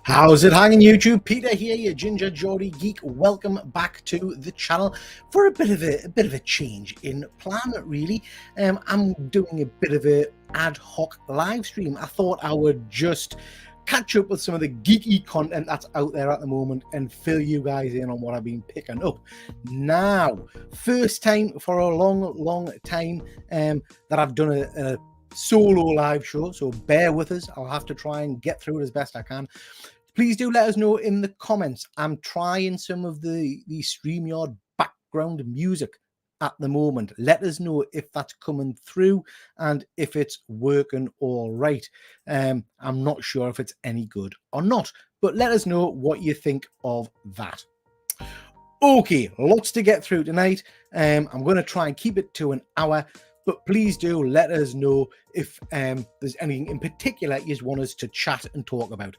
How's it hanging, YouTube? Peter here, your Ginger Geordie geek. Welcome back to the channel for a bit of a change in plan, really. I'm doing a bit of a ad hoc live stream. I thought I would just catch up with some of the geeky content that's out there at the moment and fill you guys in on what I've been picking up. Now, first time for a long time that I've done a solo live show, so bear with us. I'll have to try and get through it as best I can. Please do let us know in the comments. I'm trying some of the StreamYard background music at the moment. Let us know if that's coming through and if it's working all right. I'm not sure if it's any good or not, but let us know what you think of that. Okay, lots to get through tonight. I'm going to try and keep it to an hour, but please do let us know if there's anything in particular you want us to chat and talk about.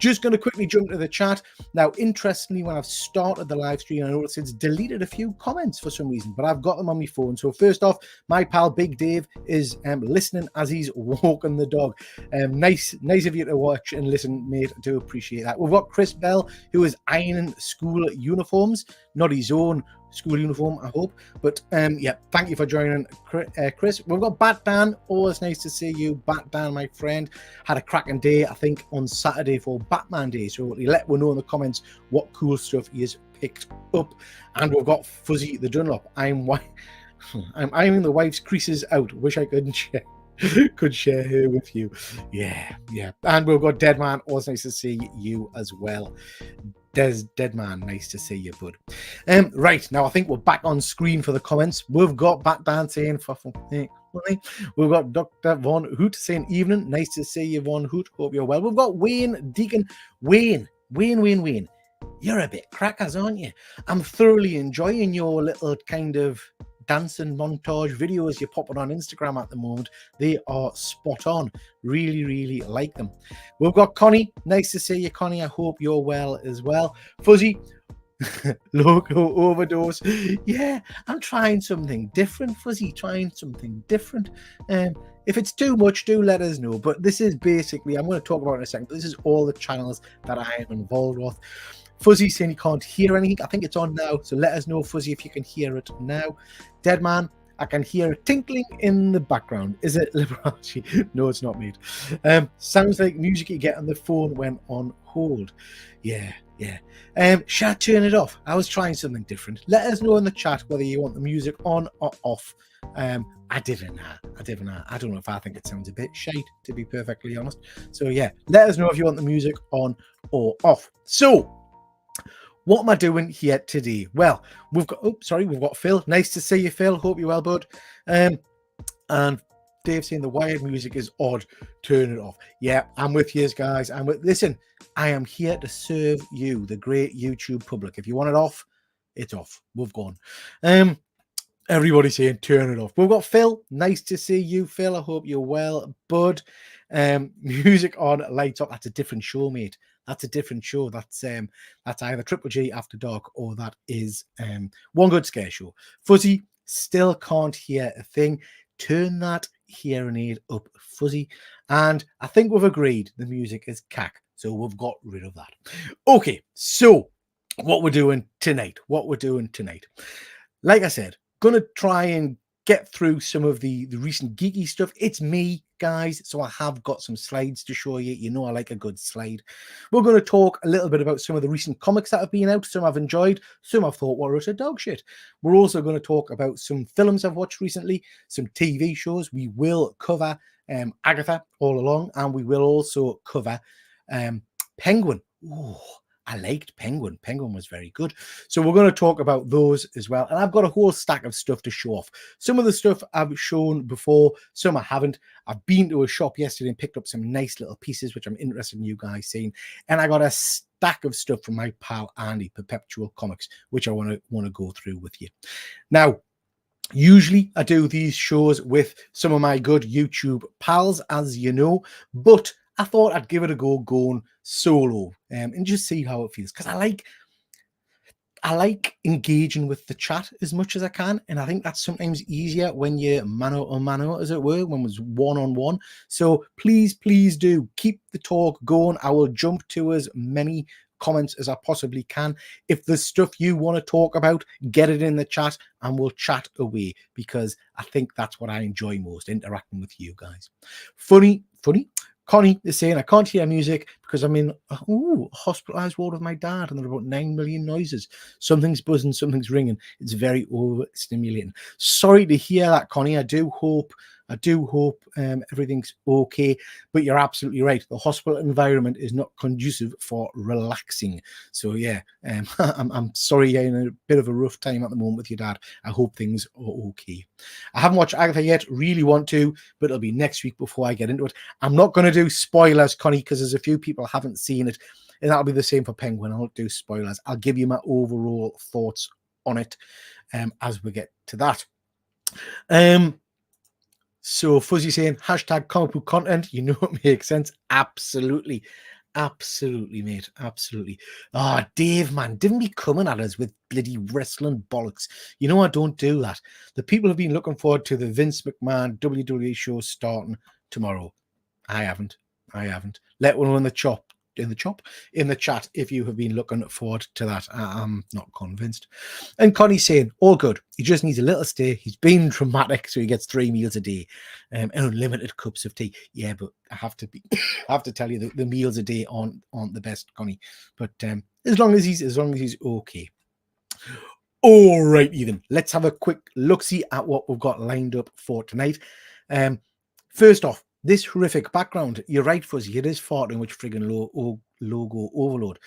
Just going to quickly jump to the chat. Now, interestingly, when I've started the live stream, I noticed it's deleted a few comments for some reason, but I've got them on my phone. So first off, my pal Big Dave is listening as he's walking the dog. Nice of you to watch and listen, mate. I do appreciate that. We've got Chris Bell, who is ironing school uniforms, not his own school uniform, I hope, but yeah, thank you for joining, Chris. We've got Bat Dan. Always nice to see you, Bat Dan, my friend. Had a cracking day, I think, on Saturday for Batman Day, so let me know in the comments what cool stuff he has picked up. And we've got Fuzzy the Dunlop. I'm ironing the wife's creases out. Wish I could share her with you. Yeah. And we've got Deadman. Always nice to see you as well. Deadman, nice to see you, bud. Right, now I think we're back on screen for the comments. We've got Batman saying, we've got Dr. Von Hoot saying, evening, nice to see you, Von Hoot, hope you're well. We've got Wayne Deacon. Wayne, you're a bit crackers, aren't you? I'm thoroughly enjoying your little kind of dancing montage videos you're popping on Instagram at the moment. They are spot on. Really like them. We've got Connie. Nice to see you, Connie. I hope you're well as well. Fuzzy, loco overdose. Yeah, I'm trying something different, Fuzzy. Trying something different. If it's too much, do let us know. But this is basically, I'm going to talk about it in a second, but this is all the channels that I am involved with. Fuzzy saying he can't hear anything. I think it's on now, so let us know, Fuzzy, if you can hear it now. Deadman, I can hear a tinkling in the background. Is it Liberace? No, it's not, mate. Sounds like music you get on the phone when on hold. Yeah. Shall I turn it off? I was trying something different. Let us know in the chat whether you want the music on or off. I didn't know. I don't know if I think it sounds a bit shite, to be perfectly honest. So yeah, let us know if you want the music on or off. So, what am I doing here today? Well, we've got Phil. Nice to see you, Phil. Hope you're well, bud. And Dave saying the wired music is odd. Turn it off. Yeah, I'm with you guys. Listen, I am here to serve you, the great YouTube public. If you want it off, it's off. We've gone. Everybody saying turn it off. We've got Phil. Nice to see you, Phil. I hope you're well, bud. Music on, lights up. That's a different show, mate. That's a different show. That's either Triple G After Dark or that is One Good Scare Show. Fuzzy, still can't hear a thing. Turn that hearing aid up, Fuzzy. And I think we've agreed the music is cack, so we've got rid of that. Okay, so what we're doing tonight. Like I said, gonna try and get through some of the recent geeky stuff. It's me, guys, so I have got some slides to show you. You know I like a good slide. We're going to talk a little bit about some of the recent comics that have been out. Some I've enjoyed, some I've thought were utter dog shit. We're also going to talk about some films I've watched recently, some TV shows. We will cover Agatha all along, and we will also cover Penguin. Ooh, I liked Penguin. Penguin was very good. So we're going to talk about those as well. And I've got a whole stack of stuff to show off. Some of the stuff I've shown before, some I haven't. I've been to a shop yesterday and picked up some nice little pieces, which I'm interested in you guys seeing. And I got a stack of stuff from my pal Andy, Perpetual Comics, which I want to go through with you. Now, usually I do these shows with some of my good YouTube pals, as you know, but I thought I'd give it a go going solo and just see how it feels, because I like engaging with the chat as much as I can, and I think that's sometimes easier when you're mano a mano, as it were, when it's one-on-one. So please do keep the talk going. I will jump to as many comments as I possibly can. If there's stuff you want to talk about, get it in the chat and we'll chat away, because I think that's what I enjoy most, interacting with you guys. Funny. Connie is saying, I can't hear music because I'm in a hospitalized ward with my dad and there are about 9 million noises. Something's buzzing, something's ringing. It's very overstimulating. Sorry to hear that, Connie. I do hope everything's okay, but you're absolutely right. The hospital environment is not conducive for relaxing. So yeah, I'm sorry you're in a bit of a rough time at the moment with your dad. I hope things are okay. I haven't watched Agatha yet, really want to, but it'll be next week before I get into it. I'm not going to do spoilers, Connie, because there's a few people haven't seen it, and that'll be the same for Penguin. I'll do spoilers. I'll give you my overall thoughts on it as we get to that. So Fuzzy saying hashtag comic book content, you know it makes sense. Absolutely, mate, absolutely. Dave, man, didn't be coming at us with bloody wrestling bollocks. You know I don't do that. The people have been looking forward to the Vince McMahon WWE show starting tomorrow. I haven't. Let one know in the chat if you have been looking forward to that. I'm not convinced. And Connie's saying, all good. He just needs a little stay. He's been dramatic, so he gets 3 meals a day and unlimited cups of tea. Yeah, but I have to tell you that the meals a day aren't the best, Connie. But as long as he's okay. All right, Ethan. Let's have a quick look-see at what we've got lined up for tonight. First off, this horrific background. You're right, Fuzzy. It is far too much friggin' logo overload.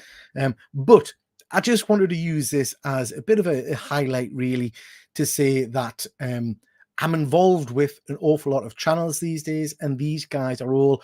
But I just wanted to use this as a bit of a highlight, really, to say that I'm involved with an awful lot of channels these days, and these guys are all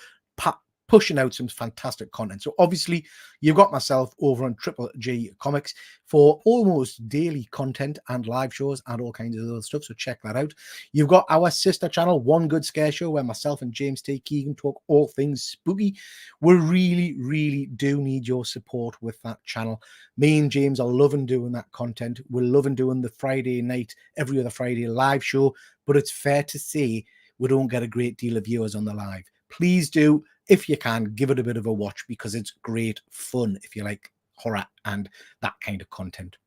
pushing out some fantastic content. So obviously you've got myself over on Triple G Comics for almost daily content and live shows and all kinds of other stuff, so check that out. You've got our sister channel, One Good Scare Show, where myself and James T. Keegan talk all things spooky. We really do need your support with that channel. Me and James are loving doing that content. We're loving doing the Friday night, every other Friday live show, but it's fair to say we don't get a great deal of viewers on the live. Please do, if you can, give it a bit of a watch, because it's great fun if you like horror and that kind of content.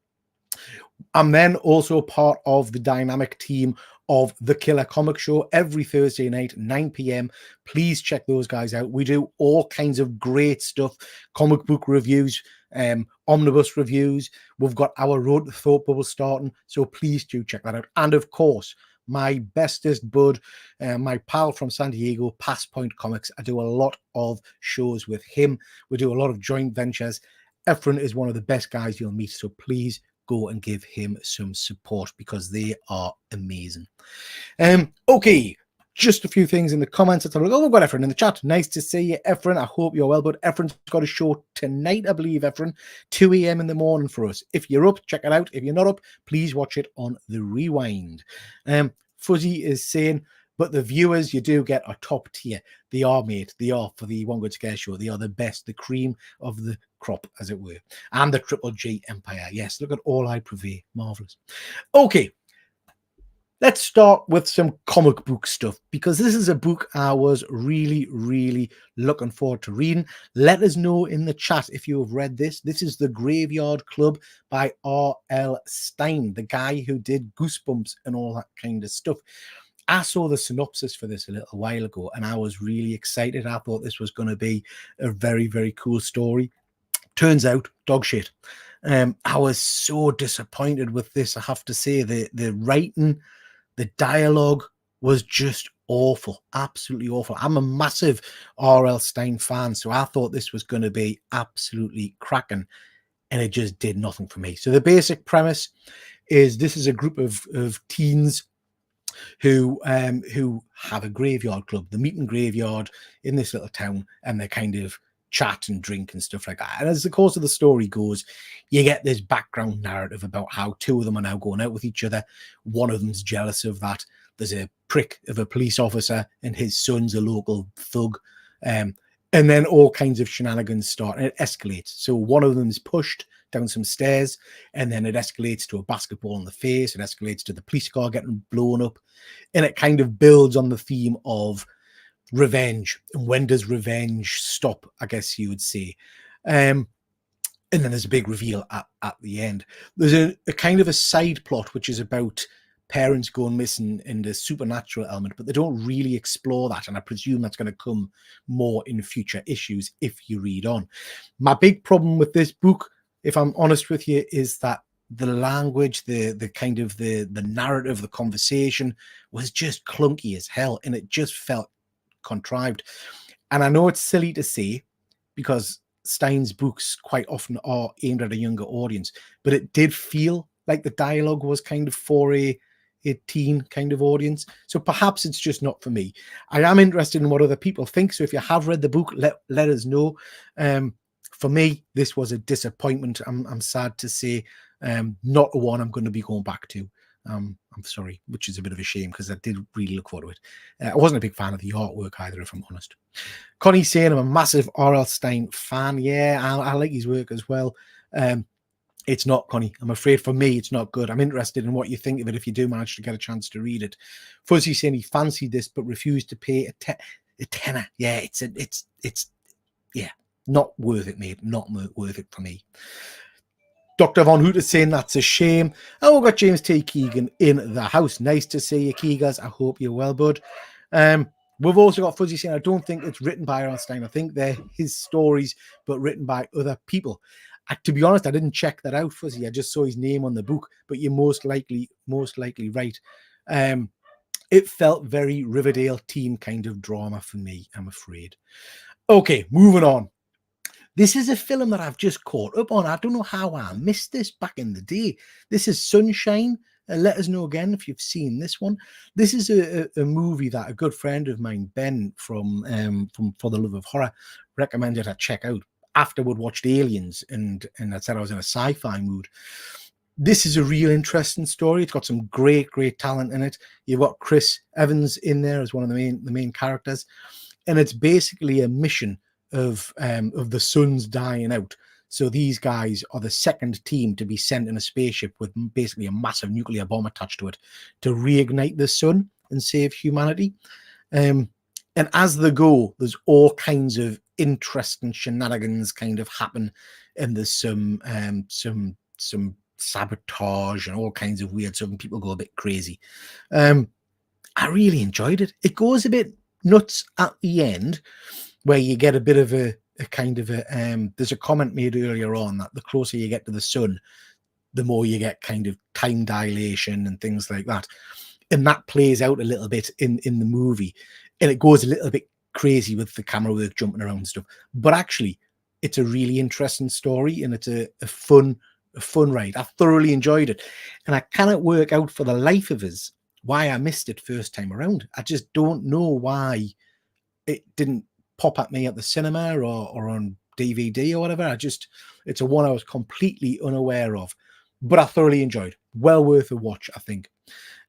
I'm then also part of the dynamic team of The Killer Comic Show every Thursday night, 9 p.m. Please check those guys out. We do all kinds of great stuff, comic book reviews, omnibus reviews. We've got our Road to Thought Bubble starting, so please do check that out. And of course, my bestest bud, my pal from San Diego, Pass Point Comics. I do a lot of shows with him. We do a lot of joint ventures. Efren is one of the best guys you'll meet, so please go and give him some support, because they are amazing. Okay, just a few things in the comments. Let's have a look. Oh, we've got Efren in the chat. Nice to see you, Efren. I hope you're well, but Efren's got a show tonight, I believe, Efren, 2 a.m. in the morning for us. If you're up, check it out. If you're not up, please watch it on the rewind. Fuzzy is saying, but the viewers you do get are top tier. They are, mate. They are, for the One Good Scare Show. They are the best, the cream of the crop, as it were. And the Triple G Empire. Yes, look at all I purvey. Marvelous. Okay. Let's start with some comic book stuff, because this is a book I was really looking forward to reading. Let us know in the chat if you have read this. This is The Graveyard Club by R.L. Stine, the guy who did Goosebumps and all that kind of stuff. I saw the synopsis for this a little while ago and I was really excited. I thought this was going to be a very cool story. Turns out, dog shit. I was so disappointed with this, I have to say. The writing, the dialogue was just awful, absolutely awful. I'm a massive R.L. Stine fan, so I thought this was going to be absolutely cracking, and it just did nothing for me. So the basic premise is this is a group of teens who have a graveyard club, the Meeting Graveyard in this little town, and they kind of chat and drink and stuff like that. And as the course of the story goes, you get this background narrative about how two of them are now going out with each other. One of them's jealous of that. There's a prick of a police officer and his son's a local thug. And then all kinds of shenanigans start and it escalates. So one of them is pushed down some stairs, and then it escalates to a basketball in the face. It escalates to the police car getting blown up, and it kind of builds on the theme of revenge. And when does revenge stop, I guess you would say. And then there's a big reveal at the end. There's a kind of a side plot, which is about parents going missing and the supernatural element, but they don't really explore that. And I presume that's going to come more in future issues if you read on. My big problem with this book, if I'm honest with you, is that the language, the kind of the narrative, the conversation was just clunky as hell. And it just felt contrived. And I know it's silly to say, because Stein's books quite often are aimed at a younger audience, but it did feel like the dialogue was kind of for a teen kind of audience. So perhaps it's just not for me. I am interested in what other people think. So if you have read the book, let us know. For me, this was a disappointment. I'm sad to say, not a one I'm going to be going back to. I'm sorry, which is a bit of a shame because I did really look forward to it. I wasn't a big fan of the artwork either, if I'm honest. Connie's saying I'm a massive R.L. Stine fan. Yeah, I like his work as well. It's not, Connie. I'm afraid for me, it's not good. I'm interested in what you think of it if you do manage to get a chance to read it. Fuzzy saying he fancied this but refused to pay a tenner. Yeah, it's yeah, not worth it, mate. Not worth it for me. Dr. Von Hoot is saying that's a shame. And we've got James T. Keegan in the house. Nice to see you, Keegas. I hope you're well, bud. We've also got Fuzzy saying, I don't think it's written by R.L. Stine. I think they're his stories, but written by other people. To be honest, I didn't check that out, Fuzzy. I just saw his name on the book, but you're most likely right. It felt very Riverdale teen kind of drama for me, I'm afraid. Okay, moving on. This is a film that I've just caught up on. I don't know how I missed this back in the day. This is Sunshine. Let us know again if you've seen this one. This is a movie that a good friend of mine, Ben, from For the Love of Horror, recommended I check out after we'd watched Aliens, and I said I was in a sci-fi mood. This is a real interesting story. It's got some great talent in it. You've got Chris Evans in there as one of the main characters, and it's basically a mission of the sun's dying out. So these guys are the second team to be sent in a spaceship with basically a massive nuclear bomb attached to it to reignite the sun and save humanity. And as they go, there's all kinds of interesting shenanigans kind of happen, and there's some sabotage and all kinds of weird stuff, and people go a bit crazy. I really enjoyed it. It goes a bit nuts at the end, where you get a bit of a kind of a there's a comment made earlier on that the closer you get to the sun, the more you get kind of time dilation and things like that, and that plays out a little bit in the movie, and it goes a little bit crazy with the camera work jumping around and stuff. But actually, it's a really interesting story, and it's a fun ride. I thoroughly enjoyed it, and I cannot work out for the life of us why I missed it first time around. I just don't know why it didn't pop at me at the cinema or on DVD or whatever. It's a one I was completely unaware of, but I thoroughly enjoyed. Well worth a watch, I think.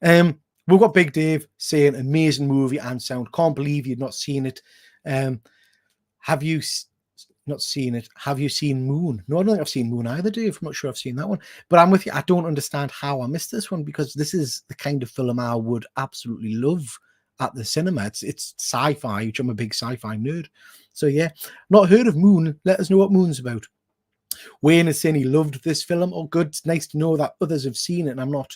We've got Big Dave saying amazing movie and sound. Can't believe you've not seen it. Have you not seen it? Have you seen Moon? No, I don't think I've seen Moon either, Dave. I'm not sure I've seen that one, but I'm with you. I don't understand how I missed this one, because this is the kind of film I would absolutely love at the cinema. It's sci-fi, which I'm a big sci-fi nerd. So yeah, not heard of Moon. Let us know what Moon's about. Wayne is saying he loved this film. Oh, good. It's nice to know that others have seen it, and I'm not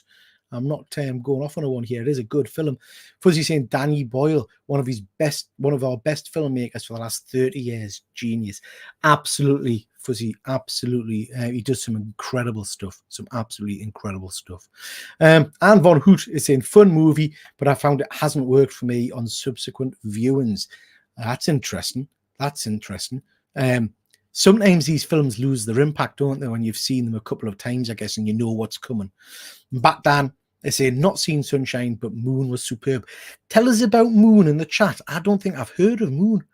going off on a one here. It is a good film. Fuzzy saying Danny Boyle, one of our best filmmakers for the last 30 years. Genius. Absolutely, Fuzzy. Absolutely. He does some incredible stuff. Some absolutely incredible stuff. And Von Hoot is saying fun movie, but I found it hasn't worked for me on subsequent viewings. That's interesting. Sometimes these films lose their impact, don't they, when you've seen them a couple of times, I guess, and you know what's coming. Back Dan is saying, not seen Sunshine, but Moon was superb. Tell us about Moon in the chat. I don't think I've heard of Moon.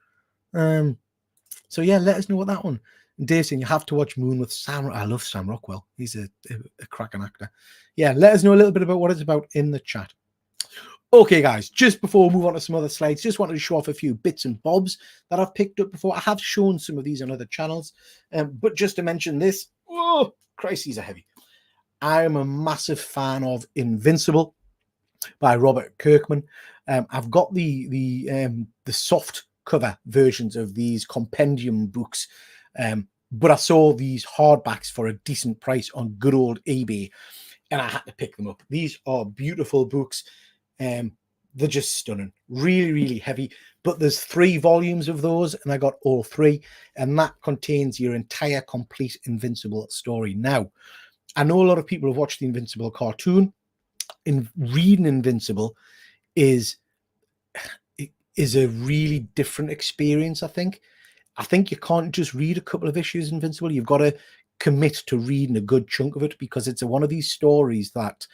So yeah, let us know what that one. And Dave saying, you have to watch Moon with Sam. I love Sam Rockwell. He's a cracking actor. Yeah, let us know a little bit about what it's about in the chat. Okay, guys, just before we move on to some other slides, just wanted to show off a few bits and bobs that I've picked up before. I have shown some of these on other channels, but just to mention this, Oh, Christ, these are heavy. I'm a massive fan of Invincible by Robert Kirkman. I've got the soft cover versions of these compendium books, but I saw these hardbacks for a decent price on good old eBay, and I had to pick them up. These are beautiful books. They're just stunning, really, really heavy. But there's 3 volumes of those, and I got all 3, and that contains your entire complete Invincible story. Now, I know a lot of people have watched the Invincible cartoon. In reading Invincible is a really different experience. I think you can't just read a couple of issues of Invincible. You've got to commit to reading a good chunk of it, because it's one of these stories that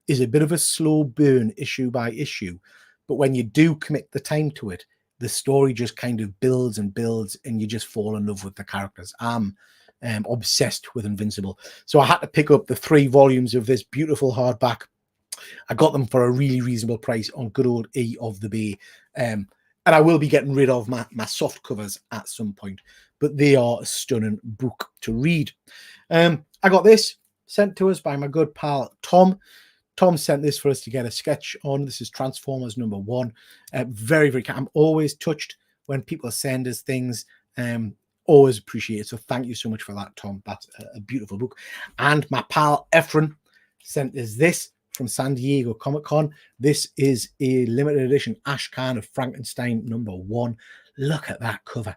is a bit of a slow burn issue by issue. But when you do commit the time to it, the story just kind of builds and builds, and you just fall in love with the characters. I'm obsessed with Invincible. So I had to pick up the 3 volumes of this beautiful hardback. I got them for a really reasonable price on good old E of the Bay. And I will be getting rid of my soft covers at some point, but they are a stunning book to read. I got this sent to us by my good pal, Tom. Tom sent this for us to get a sketch on. This is Transformers #1. Very, very, I'm always touched when people send us things. Always appreciate it. So thank you so much for that, Tom. That's a beautiful book. And my pal, Efren, sent us this from San Diego Comic-Con. This is a limited edition Ashcan of Frankenstein #1. Look at that cover.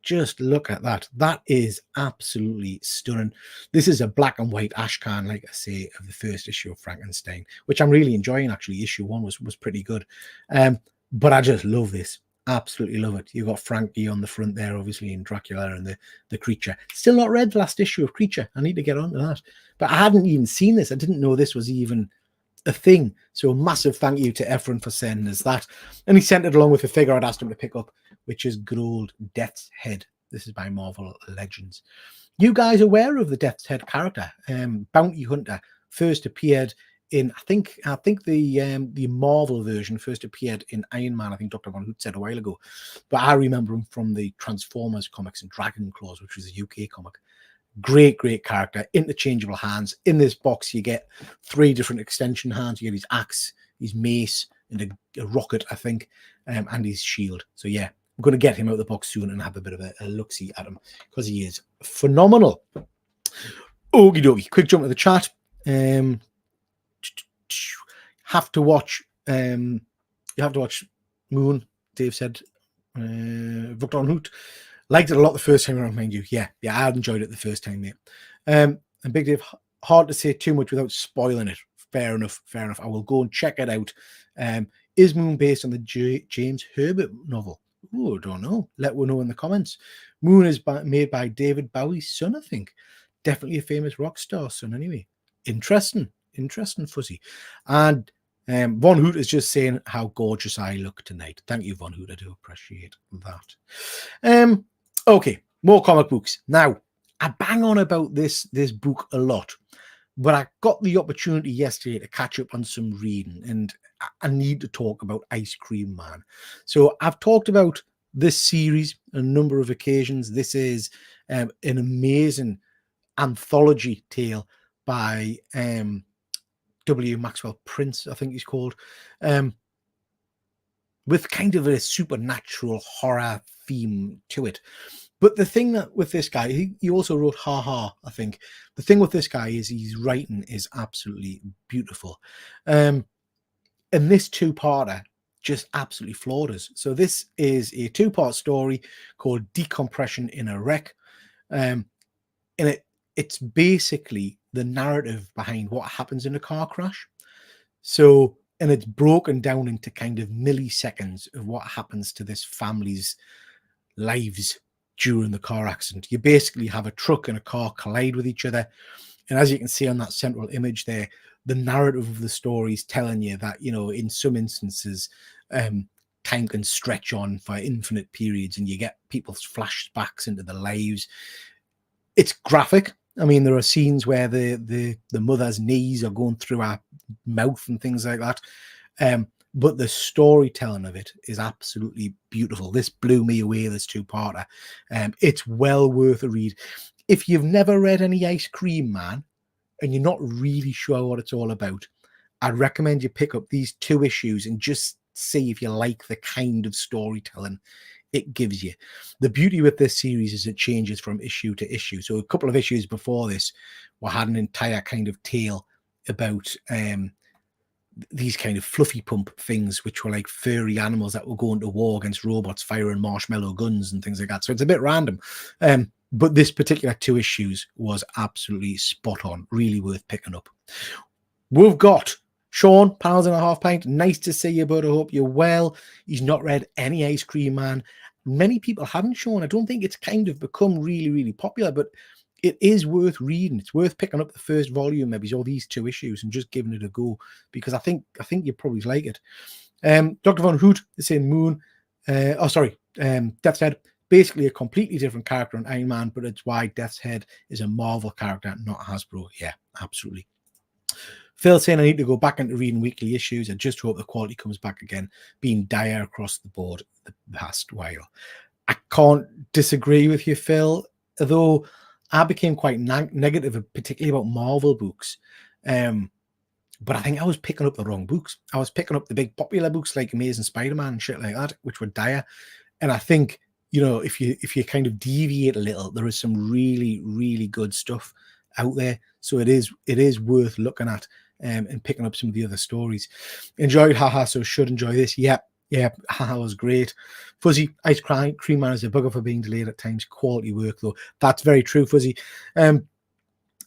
Just look at that. That is absolutely stunning. This is a black and white Ashcan, like I say, of the first issue of Frankenstein, which I'm really enjoying. Actually, issue 1 was pretty good. But I just love this. Absolutely love it. You've got Frankie on the front there, obviously, in Dracula and the Creature. Still not read the last issue of Creature. I need to get on to that. But I hadn't even seen this. I didn't know this was even a thing. So a massive thank you to Efren for sending us that. And he sent it along with a figure I'd asked him to pick up, which is good old Death's Head. This is by Marvel Legends. You guys aware of the Death's Head character? Bounty Hunter first appeared in, I think the Marvel version first appeared in Iron Man. I think Dr. Von Hoot said a while ago, but I remember him from the Transformers comics and Dragon Claws, which was a UK comic. Great character. Interchangeable hands. In this box, you get 3 different extension hands. You get his axe, his mace, and a rocket, I think, and his shield. So yeah, I'm going to get him out of the box soon and have a bit of a look-see at him, because he is phenomenal. Okie dokie. Quick jump to the chat. Have to watch. You have to watch Moon. Dave said. Dr. Von Hoot liked it a lot the first time around, mind you. Yeah, I enjoyed it the first time, mate. And Big Dave, hard to say too much without spoiling it. Fair enough. I will go and check it out. Is Moon based on the James Herbert novel? Oh, I don't know. Let me know in the comments. Moon is made by David Bowie's son, I think. Definitely a famous rock star son, anyway. Interesting, fuzzy. And Von Hoot is just saying how gorgeous I look tonight. Thank you, Von Hoot. I do appreciate that. Okay, more comic books. Now, I bang on about this book a lot, but I got the opportunity yesterday to catch up on some reading, and I need to talk about Ice Cream Man. So I've talked about this series on a number of occasions. This is an amazing anthology tale by W. Maxwell Prince, I think he's called, with kind of a supernatural horror theme to it. But the thing that with this guy, he also wrote Ha Ha, I think. The thing with this guy is his writing is absolutely beautiful. And this 2-parter just absolutely floored us. So this is a 2-part story called Decompression in a Wreck. And it's basically the narrative behind what happens in a car crash. So, and it's broken down into kind of milliseconds of what happens to this family's lives during the car accident. You basically have a truck and a car collide with each other. And as you can see on that central image there, the narrative of the story is telling you that, you know, in some instances, time can stretch on for infinite periods and you get people's flashbacks into their lives. It's graphic. I mean, there are scenes where the mother's knees are going through her mouth and things like that. But the storytelling of it is absolutely beautiful. This blew me away, this 2-parter. It's well worth a read. if you've never read any Ice Cream Man and you're not really sure what it's all about, I'd recommend you pick up these 2 issues and just see if you like the kind of storytelling it gives you. The beauty with this series is it changes from issue to issue. So a couple of issues before this, we had an entire kind of tale about these kind of fluffy pump things, which were like furry animals that were going to war against robots, firing marshmallow guns and things like that. So it's a bit random. But this particular 2 issues was absolutely spot on, really worth picking up. We've got Sean, Pounds and a Half Pint. Nice to see you, bud. I hope you're well. He's not read any Ice Cream Man. Many people haven't, Sean. I don't think it's kind of become really, really popular, but it is worth reading. It's worth picking up the first volume, maybe, or these 2 issues, and just giving it a go, because I think you probably like it. Dr. Von Hoot is saying Moon. Death's Head. Basically a completely different character in Iron Man, but it's why Death's Head is a Marvel character, not Hasbro. Yeah, absolutely. Phil saying I need to go back into reading weekly issues. I just hope the quality comes back again, being dire across the board the past while. I can't disagree with you, Phil, although I became quite negative, particularly about Marvel books. But I think I was picking up the wrong books. I was picking up the big popular books like Amazing Spider-Man and shit like that, which were dire. And I think, you know, if you kind of deviate a little, there is some really, really good stuff out there. So it is worth looking at and picking up some of the other stories. Enjoyed Haha, so should enjoy this. Yeah, Haha was great. Fuzzy, Ice Cream Man is a bugger for being delayed at times. Quality work, though. That's very true, Fuzzy.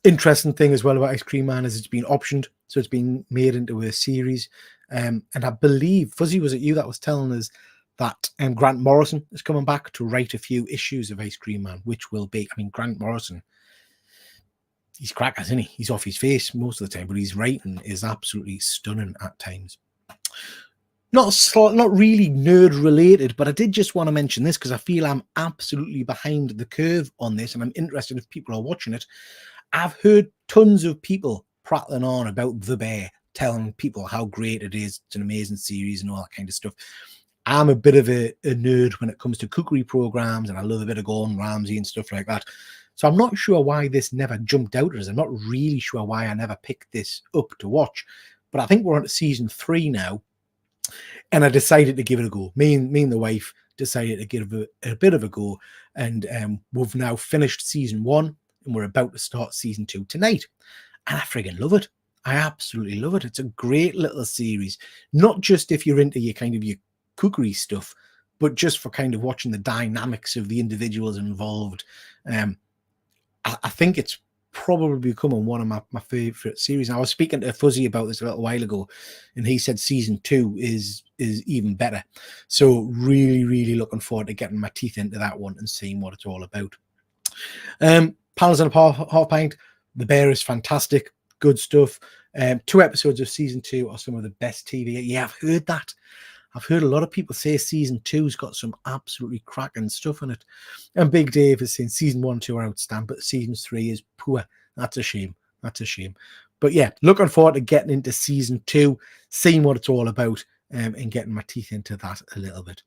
Interesting thing as well about Ice Cream Man is it's been optioned, so it's been made into a series. And I believe, Fuzzy, was it you that was telling us that Grant Morrison is coming back to write a few issues of Ice Cream Man, which will be, I mean, Grant Morrison, he's crackers, isn't he? He's off his face most of the time, but his writing is absolutely stunning at times. Not really nerd related, but I did just want to mention this because I feel I'm absolutely behind the curve on this, and I'm interested if people are watching it. I've heard tons of people prattling on about The Bear, telling people how great it is. It's an amazing series and all that kind of stuff. I'm a bit of a nerd when it comes to cookery programs, and I love a bit of Gordon Ramsay and stuff like that. So I'm not sure why this never jumped out at us. I'm not really sure why I never picked this up to watch. But I think we're on to season 3 now, and I decided to give it a go. Me and the wife decided to give it a bit of a go, and we've now finished season 1, and we're about to start season 2 tonight. And I friggin' love it. I absolutely love it. It's a great little series. Not just if you're into your cookery stuff, but just for kind of watching the dynamics of the individuals involved. I think it's probably becoming one of my favorite series. And I was speaking to Fuzzy about this a little while ago, and he said season 2 is even better. So really, really looking forward to getting my teeth into that one and seeing what it's all about. Panels and a half pint. The Bear is fantastic. Good stuff. 2 episodes of season 2 are some of the best TV. Yeah, I've heard that. I've heard a lot of people say season 2's got some absolutely cracking stuff in it. And Big Dave is saying season 1 and 2 are outstanding, but season 3 is poor. That's a shame. That's a shame. But yeah, looking forward to getting into season 2, seeing what it's all about, and getting my teeth into that a little bit.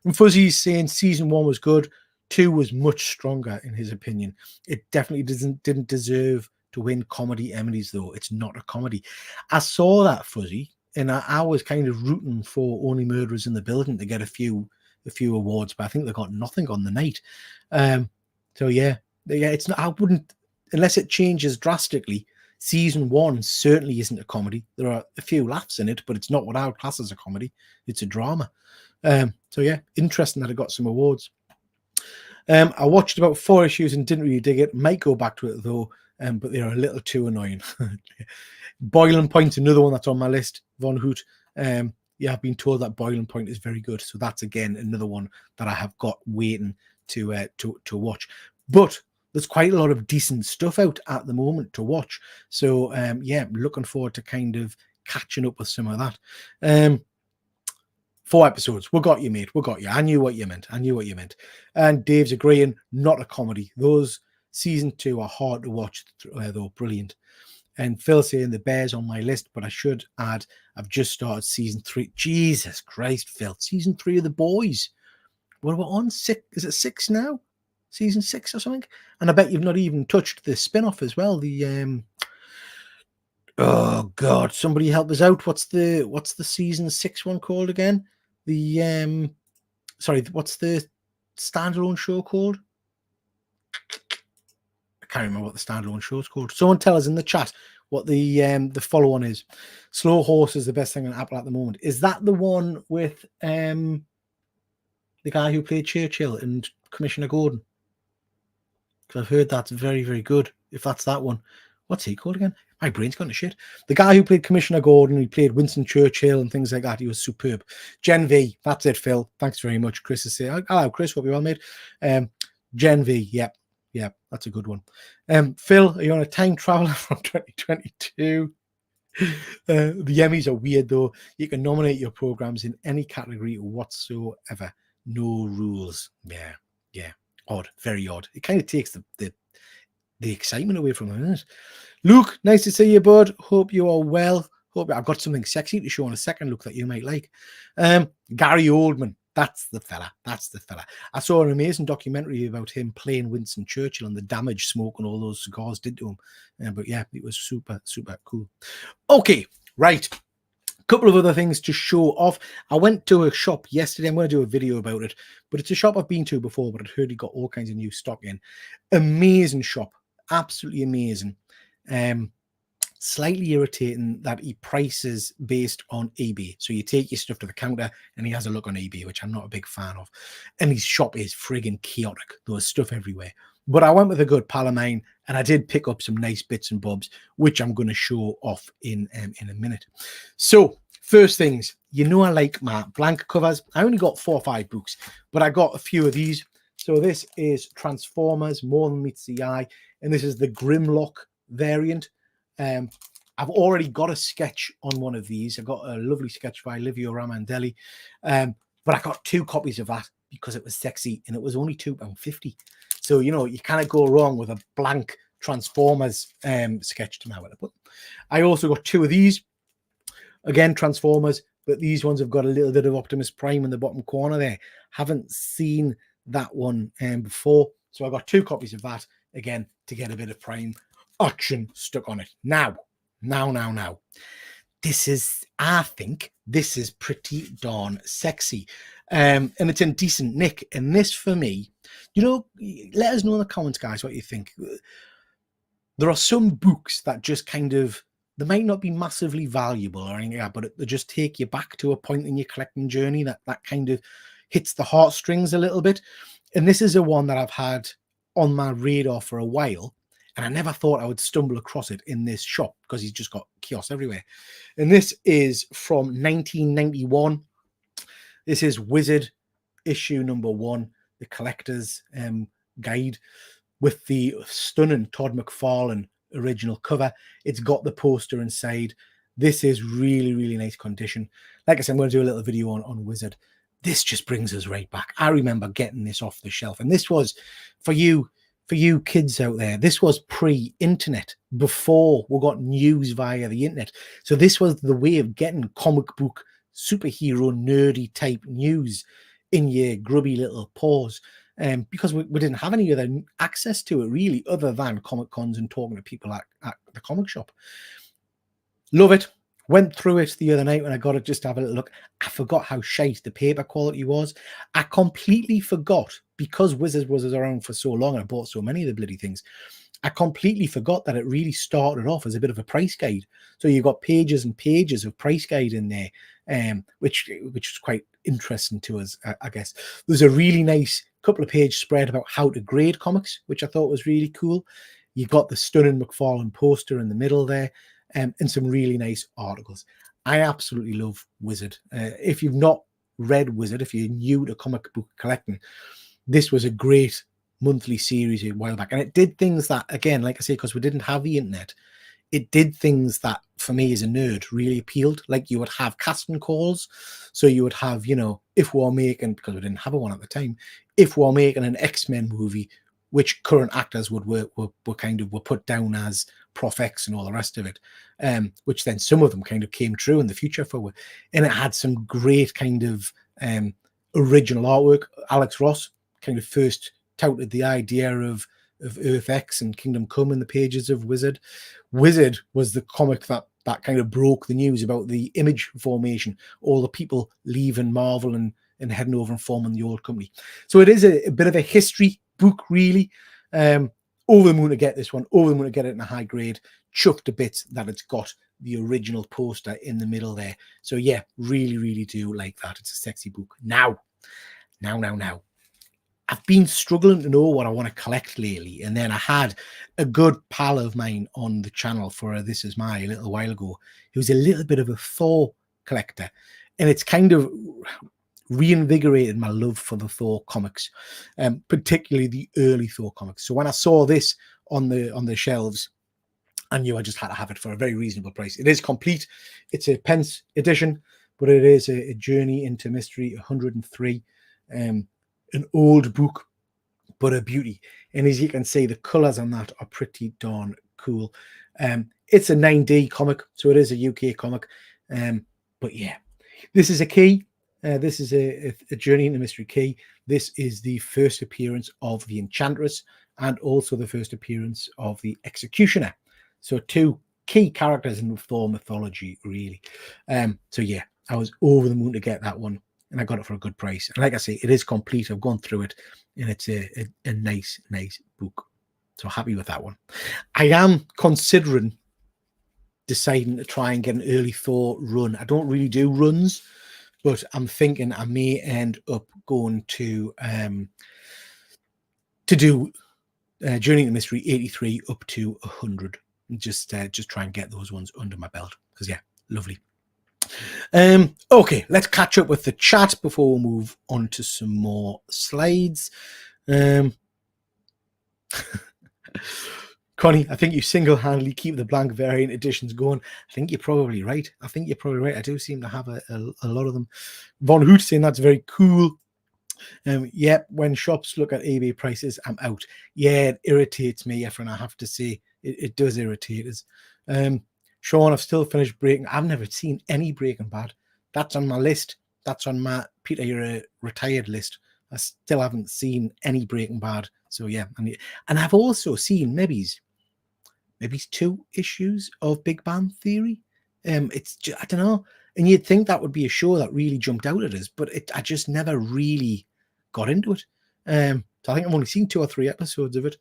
And Fuzzy's saying season 1 was good. 2 was much stronger in his opinion. It definitely didn't deserve to win comedy Emmys, though. It's not a comedy. I saw that, Fuzzy, and I was kind of rooting for Only Murderers in the Building to get a few awards, but I think they got nothing on the night. So yeah, it's not. I wouldn't, unless it changes drastically. Season 1 certainly isn't a comedy. There are a few laughs in it, but it's not what I would class as a comedy. It's a drama. So yeah, interesting that it got some awards. I watched about 4 issues and didn't really dig it. Might go back to it though, but they're a little too annoying. Boiling Point, another one that's on my list. Von Hoot. Yeah, I've been told that Boiling Point is very good. So that's again another one that I have got waiting to watch. But there's quite a lot of decent stuff out at the moment to watch. So yeah, looking forward to kind of catching up with some of that. 4 episodes. We got you, mate. We got you. I knew what you meant. And Dave's agreeing, not a comedy. Those season 2 are hard to watch, though. Brilliant. And Phil saying The Bear's on my list, but I should add, I've just started season 3. Jesus Christ, Phil. Season 3 of The Boys. What are we on? 6? Is it 6 now? season 6 or something. And I bet you've not even touched the spin-off as well. The oh god, somebody help us out. What's the season 6 one called again? The sorry, what's the standalone show called? I can't remember what the standalone show is called. Someone tell us in the chat what the follow-on is. Slow Horse is the best thing on Apple at the moment. Is that the one with the guy who played Churchill and Commissioner Gordon? Because I've heard that's very, very good. If that's that one, what's he called again? My brain's gone to shit. The guy who played Commissioner Gordon, he played Winston Churchill and things like that. He was superb. Gen V, that's it, Phil. Thanks very much. Chris is saying, hello, Chris. Hope you're well, mate. Gen V, yeah, that's a good one. Phil, are you on a time traveler from 2022? The Emmys are weird, though. You can nominate your programs in any category whatsoever. No rules. Yeah. Odd, very odd. It kind of takes the excitement away from them, isn't it? Luke, nice to see you, bud. Hope you are well. Hope I've got something sexy to show in a second, Luke, that you might like. Gary Oldman. That's the fella. I saw an amazing documentary about him playing Winston Churchill and the damage smoke and all those cigars did to him. But yeah, it was super, super cool. Okay, right. A couple of other things to show off. I went to a shop yesterday. I'm going to do a video about it, but it's a shop I've been to before, but I'd heard he got all kinds of new stock in. Amazing shop. Absolutely amazing. Slightly irritating that he prices based on eBay. So you take your stuff to the counter and he has a look on eBay, which I'm not a big fan of. And his shop is friggin' chaotic. There's stuff everywhere. But I went with a good pal of mine and I did pick up some nice bits and bobs, which I'm going to show off in a minute. So first things, you know I like my blank covers. I only got 4 or 5 books, but I got a few of these. So this is Transformers, More Than Meets the Eye. And this is the Grimlock variant. I've already got a sketch on one of these. I got a lovely sketch by Livio Ramondelli, but I got 2 copies of that because it was sexy and it was only £2.50. So, you know, you can't go wrong with a blank Transformers sketch to my way to put. I also got 2 of these, again, Transformers, but these ones have got a little bit of Optimus Prime in the bottom corner there. Haven't seen that one before. So I got 2 copies of that, again, to get a bit of Prime action stuck on it. Now. I think this is pretty darn sexy. And it's in decent nick. And this, for me, you know, let us know in the comments, guys, what you think. There are some books that just kind of, they might not be massively valuable or anything like that, but they just take you back to a point in your collecting journey that kind of hits the heartstrings a little bit. And this is a one that I've had on my radar for a while. And I never thought I would stumble across it in this shop because he's just got kiosks everywhere. And this is from 1991. This is Wizard issue number 1, the collector's guide, with the stunning Todd McFarlane original cover. It's got the poster inside. This is really, really nice condition. Like I said, I'm going to do a little video on Wizard. This just brings us right back. I remember getting this off the shelf. And this was, for you kids out there, this was pre-internet, before we got news via the internet. So this was the way of getting comic book, superhero, nerdy type news in your grubby little paws. Because we didn't have any other access to it, really, other than Comic Cons and talking to people at the comic shop. Love it. Went through it the other night when I got it just to have a little look. I forgot how shite the paper quality was. I completely forgot, because Wizards was around for so long and I bought so many of the bloody things, I completely forgot that it really started off as a bit of a price guide. So you've got pages and pages of price guide in there, which is quite interesting to us, I guess. There's a really nice couple of page spread about how to grade comics, which I thought was really cool. You've got the stunning McFarlane poster in the middle there. And some really nice articles. I absolutely love Wizard. If you've not read Wizard, if you're new to comic book collecting, this was a great monthly series a while back. And it did things that, again, like I say, because we didn't have the internet, it did things that, for me as a nerd, really appealed. Like you would have casting calls. So you would have, you know, if we're making, because we didn't have one at the time, if we're making an X-Men movie, which current actors were put down as Prof X and all the rest of it, which then some of them kind of came true in the future for, and it had some great kind of original artwork. Alex Ross kind of first touted the idea of Earth X and Kingdom Come in the pages of Wizard. Wizard was the comic that kind of broke the news about the Image formation, all the people leaving Marvel and heading over and forming the old company. So it is a bit of a history book, really. Over the moon to get this one, over the moon to get it in a high grade, chuffed a bit that it's got the original poster in the middle there. So yeah, really, really do like that. It's a sexy book. Now. I've been struggling to know what I want to collect lately, and then I had a good pal of mine on the channel for This Is My a little while ago, who's a little bit of a Thor collector, and it's kind of reinvigorated my love for the Thor comics, particularly the early Thor comics. So when I saw this on the shelves, I knew I just had to have it for a very reasonable price. It is complete. It's a pence edition, but it is a Journey into Mystery 103. An old book, but a beauty. And as you can see, the colors on that are pretty darn cool. It's a 9D comic, so it is a UK comic. But yeah, this is a key. This is a Journey into Mystery key. This is the first appearance of the Enchantress and also the first appearance of the Executioner. So two key characters in Thor mythology, really. So yeah, I was over the moon to get that one, and I got it for a good price. And like I say, it is complete. I've gone through it, and it's a nice book. So happy with that one. I am considering deciding to try and get an early Thor run. I don't really do runs, but I'm thinking I may end up going to do Journey into Mystery 83 up to 100. And just try and get those ones under my belt, because yeah, lovely. Okay, let's catch up with the chat before we move on to some more slides. Connie, I think you single-handedly keep the blank variant editions going. I think you're probably right. I do seem to have a lot of them. Von Hoot saying that's very cool. Yep, when shops look at eBay prices, I'm out. Yeah, it irritates me, Efren, I have to say. It does irritate us. Sean, I've still finished Breaking. I've never seen any Breaking Bad. That's on my list. That's on my Peter, you're a retired list. I still haven't seen any Breaking Bad. So yeah, and I've also seen maybe 2 issues of Big Bang Theory. It's just, I don't know. And you'd think that would be a show that really jumped out at us, but I just never really got into it. So I think I've only seen 2 or 3 episodes of it.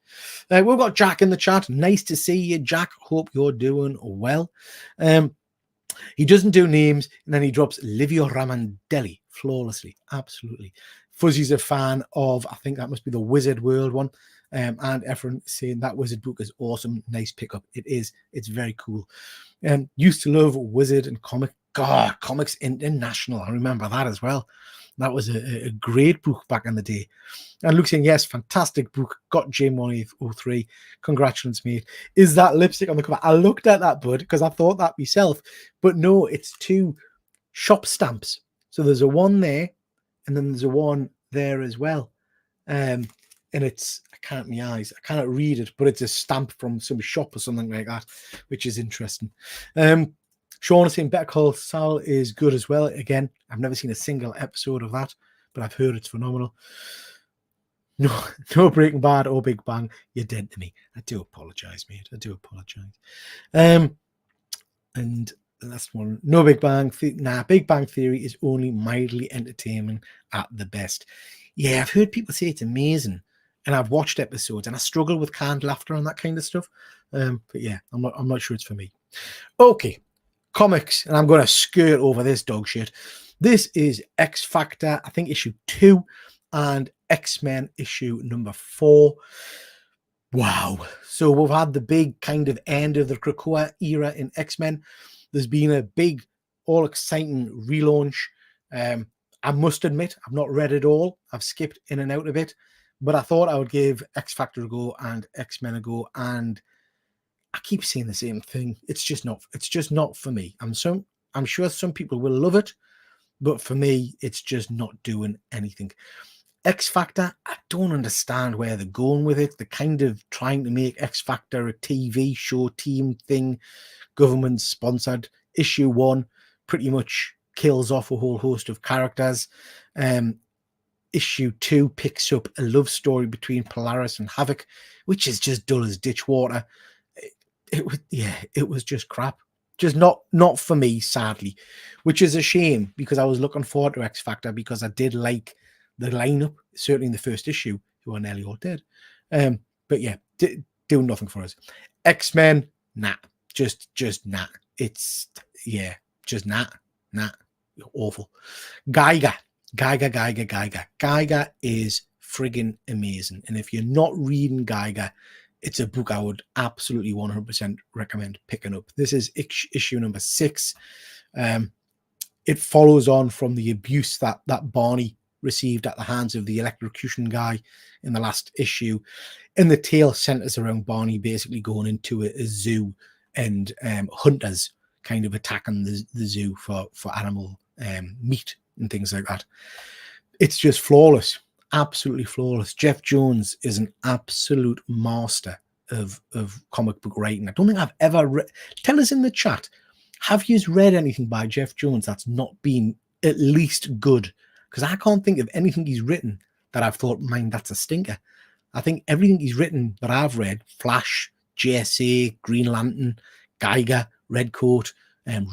We've got Jack in the chat. Nice to see you, Jack. Hope you're doing well. He doesn't do names, and then he drops Livio Ramondelli flawlessly. Absolutely. Fuzzy's a fan of, I think that must be the Wizard World one. And Efren saying that Wizard book is awesome. Nice pickup. It is. It's very cool. Used to love Wizard and Comics International. I remember that as well. That was a great book back in the day. And Luke saying, yes, fantastic book. Got J103. Congratulations, mate. Is that lipstick on the cover? I looked at that, bud, because I thought that myself. But no, it's 2 shop stamps. So there's a one there, and then there's a one there as well. And it's, I cannot read it, but it's a stamp from some shop or something like that, which is interesting. Sean is saying Better Call Saul is good as well. Again, I've never seen a single episode of that, but I've heard it's phenomenal. No Breaking Bad or Big Bang. You're dead to me. I do apologize, mate. I do apologize. And the last one, no Big Bang. Big Bang Theory is only mildly entertaining at the best. Yeah, I've heard people say it's amazing, and I've watched episodes, and I struggle with canned laughter and that kind of stuff. But yeah, I'm not sure it's for me. Okay. Comics, and I'm going to skirt over this dog shit. This is X Factor, I think issue 2, and X-Men issue number 4. Wow. So we've had the big kind of end of the Krakoa era in X-Men. There's been a big, all exciting relaunch. I must admit, I've not read it all. I've skipped in and out of it, but I thought I would give X Factor a go and X-Men a go, and I keep saying the same thing. It's just not for me. I'm sure some people will love it, but for me, it's just not doing anything. X Factor, I don't understand where they're going with it. They're kind of trying to make X Factor a TV show team thing, government sponsored. Issue 1 pretty much kills off a whole host of characters. issue 2 picks up a love story between Polaris and Havoc, which is just dull as ditch water. It was just crap. Just not for me, sadly, which is a shame because I was looking forward to X Factor because I did like the lineup, certainly in the first issue, who are nearly all dead. But yeah, doing nothing for us. X-Men, nah, just nah. It's just nah, awful. Geiger is friggin' amazing, and if you're not reading Geiger, it's a book I would absolutely 100% recommend picking up. This is issue number 6. It follows on from the abuse that Barney received at the hands of the electrocution guy in the last issue. And the tale centers around Barney basically going into a zoo and hunters kind of attacking the zoo for animal meat and things like that. It's just flawless. Absolutely flawless. Jeff Jones is an absolute master of comic book writing. I don't think I've ever read. Tell us in the chat, have you read anything by Jeff Jones that's not been at least good? Because I can't think of anything he's written that I've thought, man, that's a stinker. I think everything he's written that I've read, Flash, JSA, Green Lantern, Geiger, Redcoat,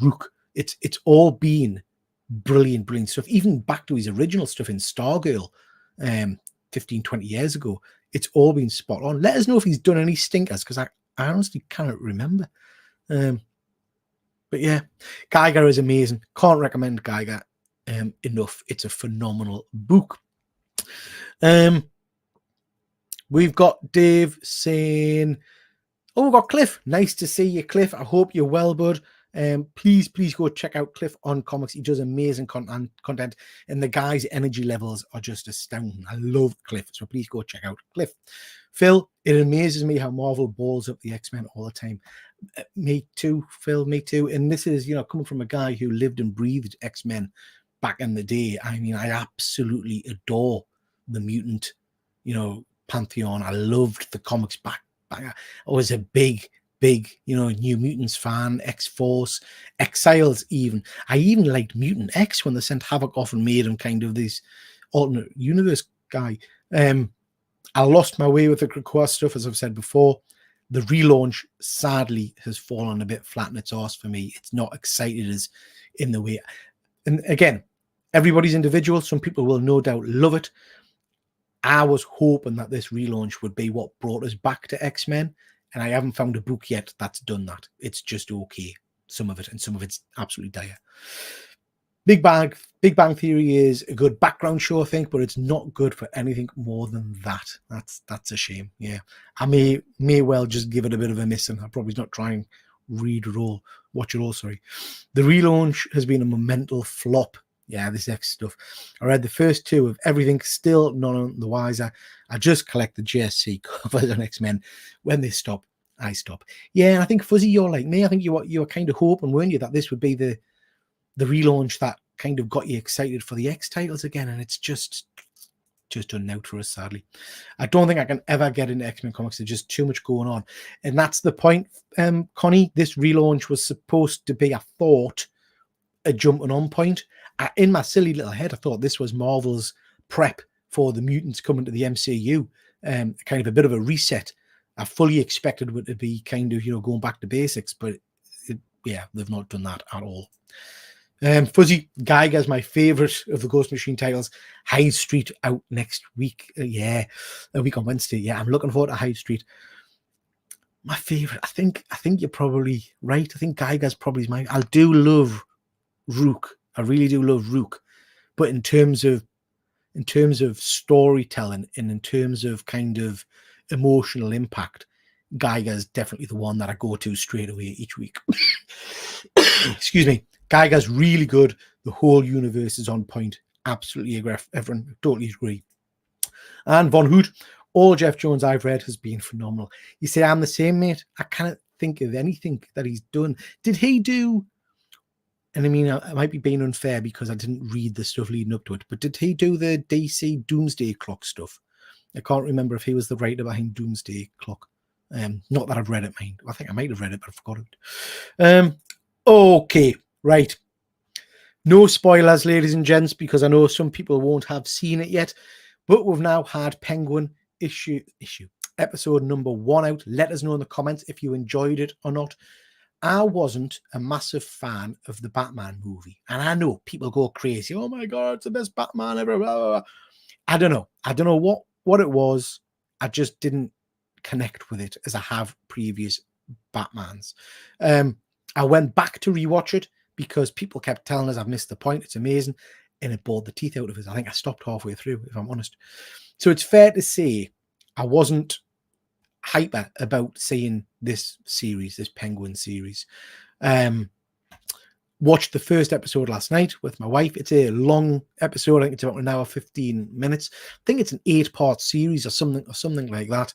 Rook, it's all been brilliant stuff. Even back to his original stuff in Stargirl, 15, 20 years ago, it's all been spot on. Let us know if he's done any stinkers, because I honestly cannot remember. But yeah, Geiger is amazing. Can't recommend Geiger enough. It's a phenomenal book. We've got Dave saying, oh, we've got Cliff. Nice to see you, Cliff. I hope you're well, bud. Please go check out Cliff on comics. He does amazing content, and the guy's energy levels are just astounding. I love Cliff, so please go check out Cliff. Phil, it amazes me how Marvel balls up the X-Men all the time. Me too, Phil, me too. And this is, coming from a guy who lived and breathed X-Men back in the day. I mean, I absolutely adore the mutant, pantheon. I loved the comics back. I was a big New Mutants fan, X-Force, Exiles even. I even liked Mutant X when they sent Havoc off and made him kind of this alternate universe guy. I lost my way with the Krakoa stuff, as I've said before. The relaunch, sadly, has fallen a bit flat in its arse for me. It's not excited as in the way. And again, everybody's individual. Some people will no doubt love it. I was hoping that this relaunch would be what brought us back to X-Men, and I haven't found a book yet that's done that. It's just okay, some of it, and some of it's absolutely dire. Big Bang Theory is a good background show, I think, but it's not good for anything more than that. That's a shame. Yeah, I may well just give it a bit of a miss, and I'll probably not try and watch it all. Sorry, the relaunch has been a monumental flop. Yeah, this X stuff. I read the first 2 of everything, still none the wiser. I just collect the JSC covers on X-Men. When they stop, I stop. Yeah, and I think, Fuzzy, you're like me. I think you were kind of hoping, weren't you, that this would be the relaunch that kind of got you excited for the X titles again, and it's just done out for us, sadly. I don't think I can ever get into X-Men comics. There's just too much going on. And that's the point, Connie. This relaunch was supposed to be, I thought, a jumping on point. In my silly little head, I thought this was Marvel's prep for the mutants coming to the MCU, kind of a bit of a reset. I fully expected it to be kind of, going back to basics, but they've not done that at all. Fuzzy, Geiger's my favorite of the Ghost Machine titles. Hyde Street out next week. A week on Wednesday. Yeah, I'm looking forward to Hyde Street. My favorite. I think you're probably right. I think Geiger's probably mine. I do love Rook. I really do love Rook, but in terms of storytelling and in terms of kind of emotional impact, Geiger's definitely the one that I go to straight away each week. Excuse me. Geiger's really good. The whole universe is on point. Absolutely agree. Everyone totally agree. And Von Hood, all Jeff Jones I've read has been phenomenal. You say I'm the same, mate? I can't think of anything that he's done. Did he do? And I mean, I might be being unfair because I didn't read the stuff leading up to it, but did he do the DC Doomsday Clock stuff? I can't remember if he was the writer behind Doomsday Clock. Not that I've read it, mind. I think I might have read it, but I forgot it. Okay, right. No spoilers, ladies and gents, because I know some people won't have seen it yet, but we've now had Penguin issue episode number 1 out. Let us know in the comments if you enjoyed it or not. I wasn't a massive fan of the Batman movie, and I know people go crazy. Oh my god, it's the best Batman ever. Blah, blah, blah. I don't know what it was. I just didn't connect with it as I have previous Batmans. I went back to rewatch it because people kept telling us I've missed the point. It's amazing, and it bored the teeth out of us. I think I stopped halfway through, if I'm honest. So it's fair to say I wasn't hyper about seeing this series, this Penguin series. Watched the first episode last night with my wife. It's a long episode. I think it's about an hour 15 minutes. I think it's an 8-part series or something like that.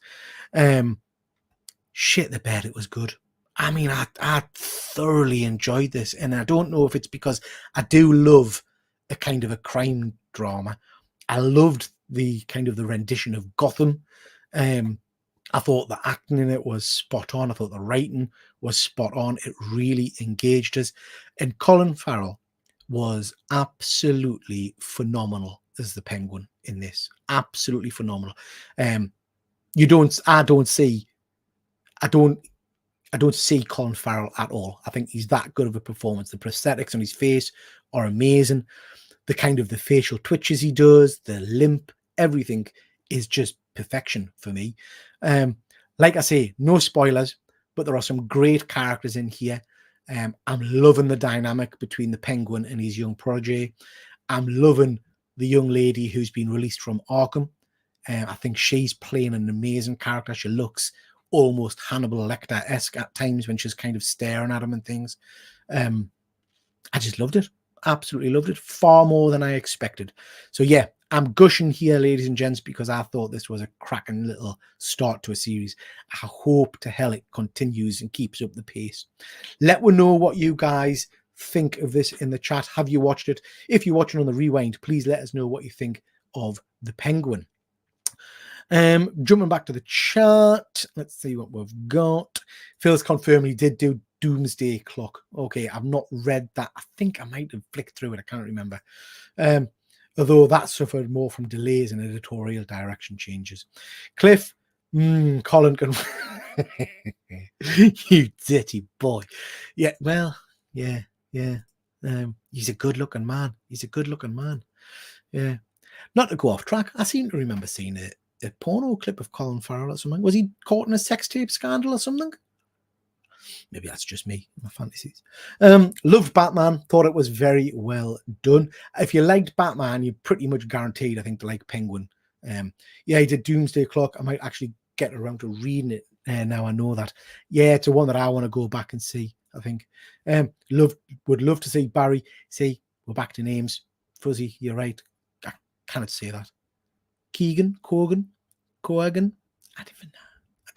Shit the bed, it was good. I mean, I thoroughly enjoyed this, and I don't know if it's because I do love a kind of a crime drama. I loved the kind of the rendition of Gotham. I thought the acting in it was spot on. I thought the writing was spot on. It really engaged us. And Colin Farrell was absolutely phenomenal as the Penguin in this. Absolutely phenomenal. I don't see Colin Farrell at all. I think he's that good of a performance. The prosthetics on his face are amazing. The kind of the facial twitches he does, the limp, everything is just perfection for me. Like I say, no spoilers, but there are some great characters in here. I'm loving the dynamic between the Penguin and his young protege. I'm loving the young lady who's been released from Arkham. I think she's playing an amazing character. She looks almost Hannibal Lecter-esque at times when she's kind of staring at him and things. I just loved it. Absolutely loved it. Far more than I expected. So yeah, I'm gushing here, ladies and gents, because I thought this was a cracking little start to a series. I hope to hell it continues and keeps up the pace. Let me know what you guys think of this in the chat. Have you watched it? If you're watching on the rewind, please let us know what you think of the Penguin. Jumping back to the chart, let's see what we've got. Phil's confirmed he did do Doomsday Clock. Okay, I've not read that. I think I might have flicked through it. I can't remember. Although that suffered more from delays and editorial direction changes. Cliff, Colin can... You dirty boy. Yeah, well, yeah. He's a good-looking man. Yeah. Not to go off track, I seem to remember seeing a porno clip of Colin Farrell or something. Was he caught in a sex tape scandal or something? Maybe that's just me, my fantasies. Loved Batman. Thought it was very well done. If you liked Batman, you're pretty much guaranteed, I think, to like Penguin. Yeah, he did Doomsday Clock. I might actually get around to reading it now I know that. Yeah, it's a one that I want to go back and see, I think. Would love to see Barry. See, we're back to names. Fuzzy, you're right. I cannot say that. Cogan. I don't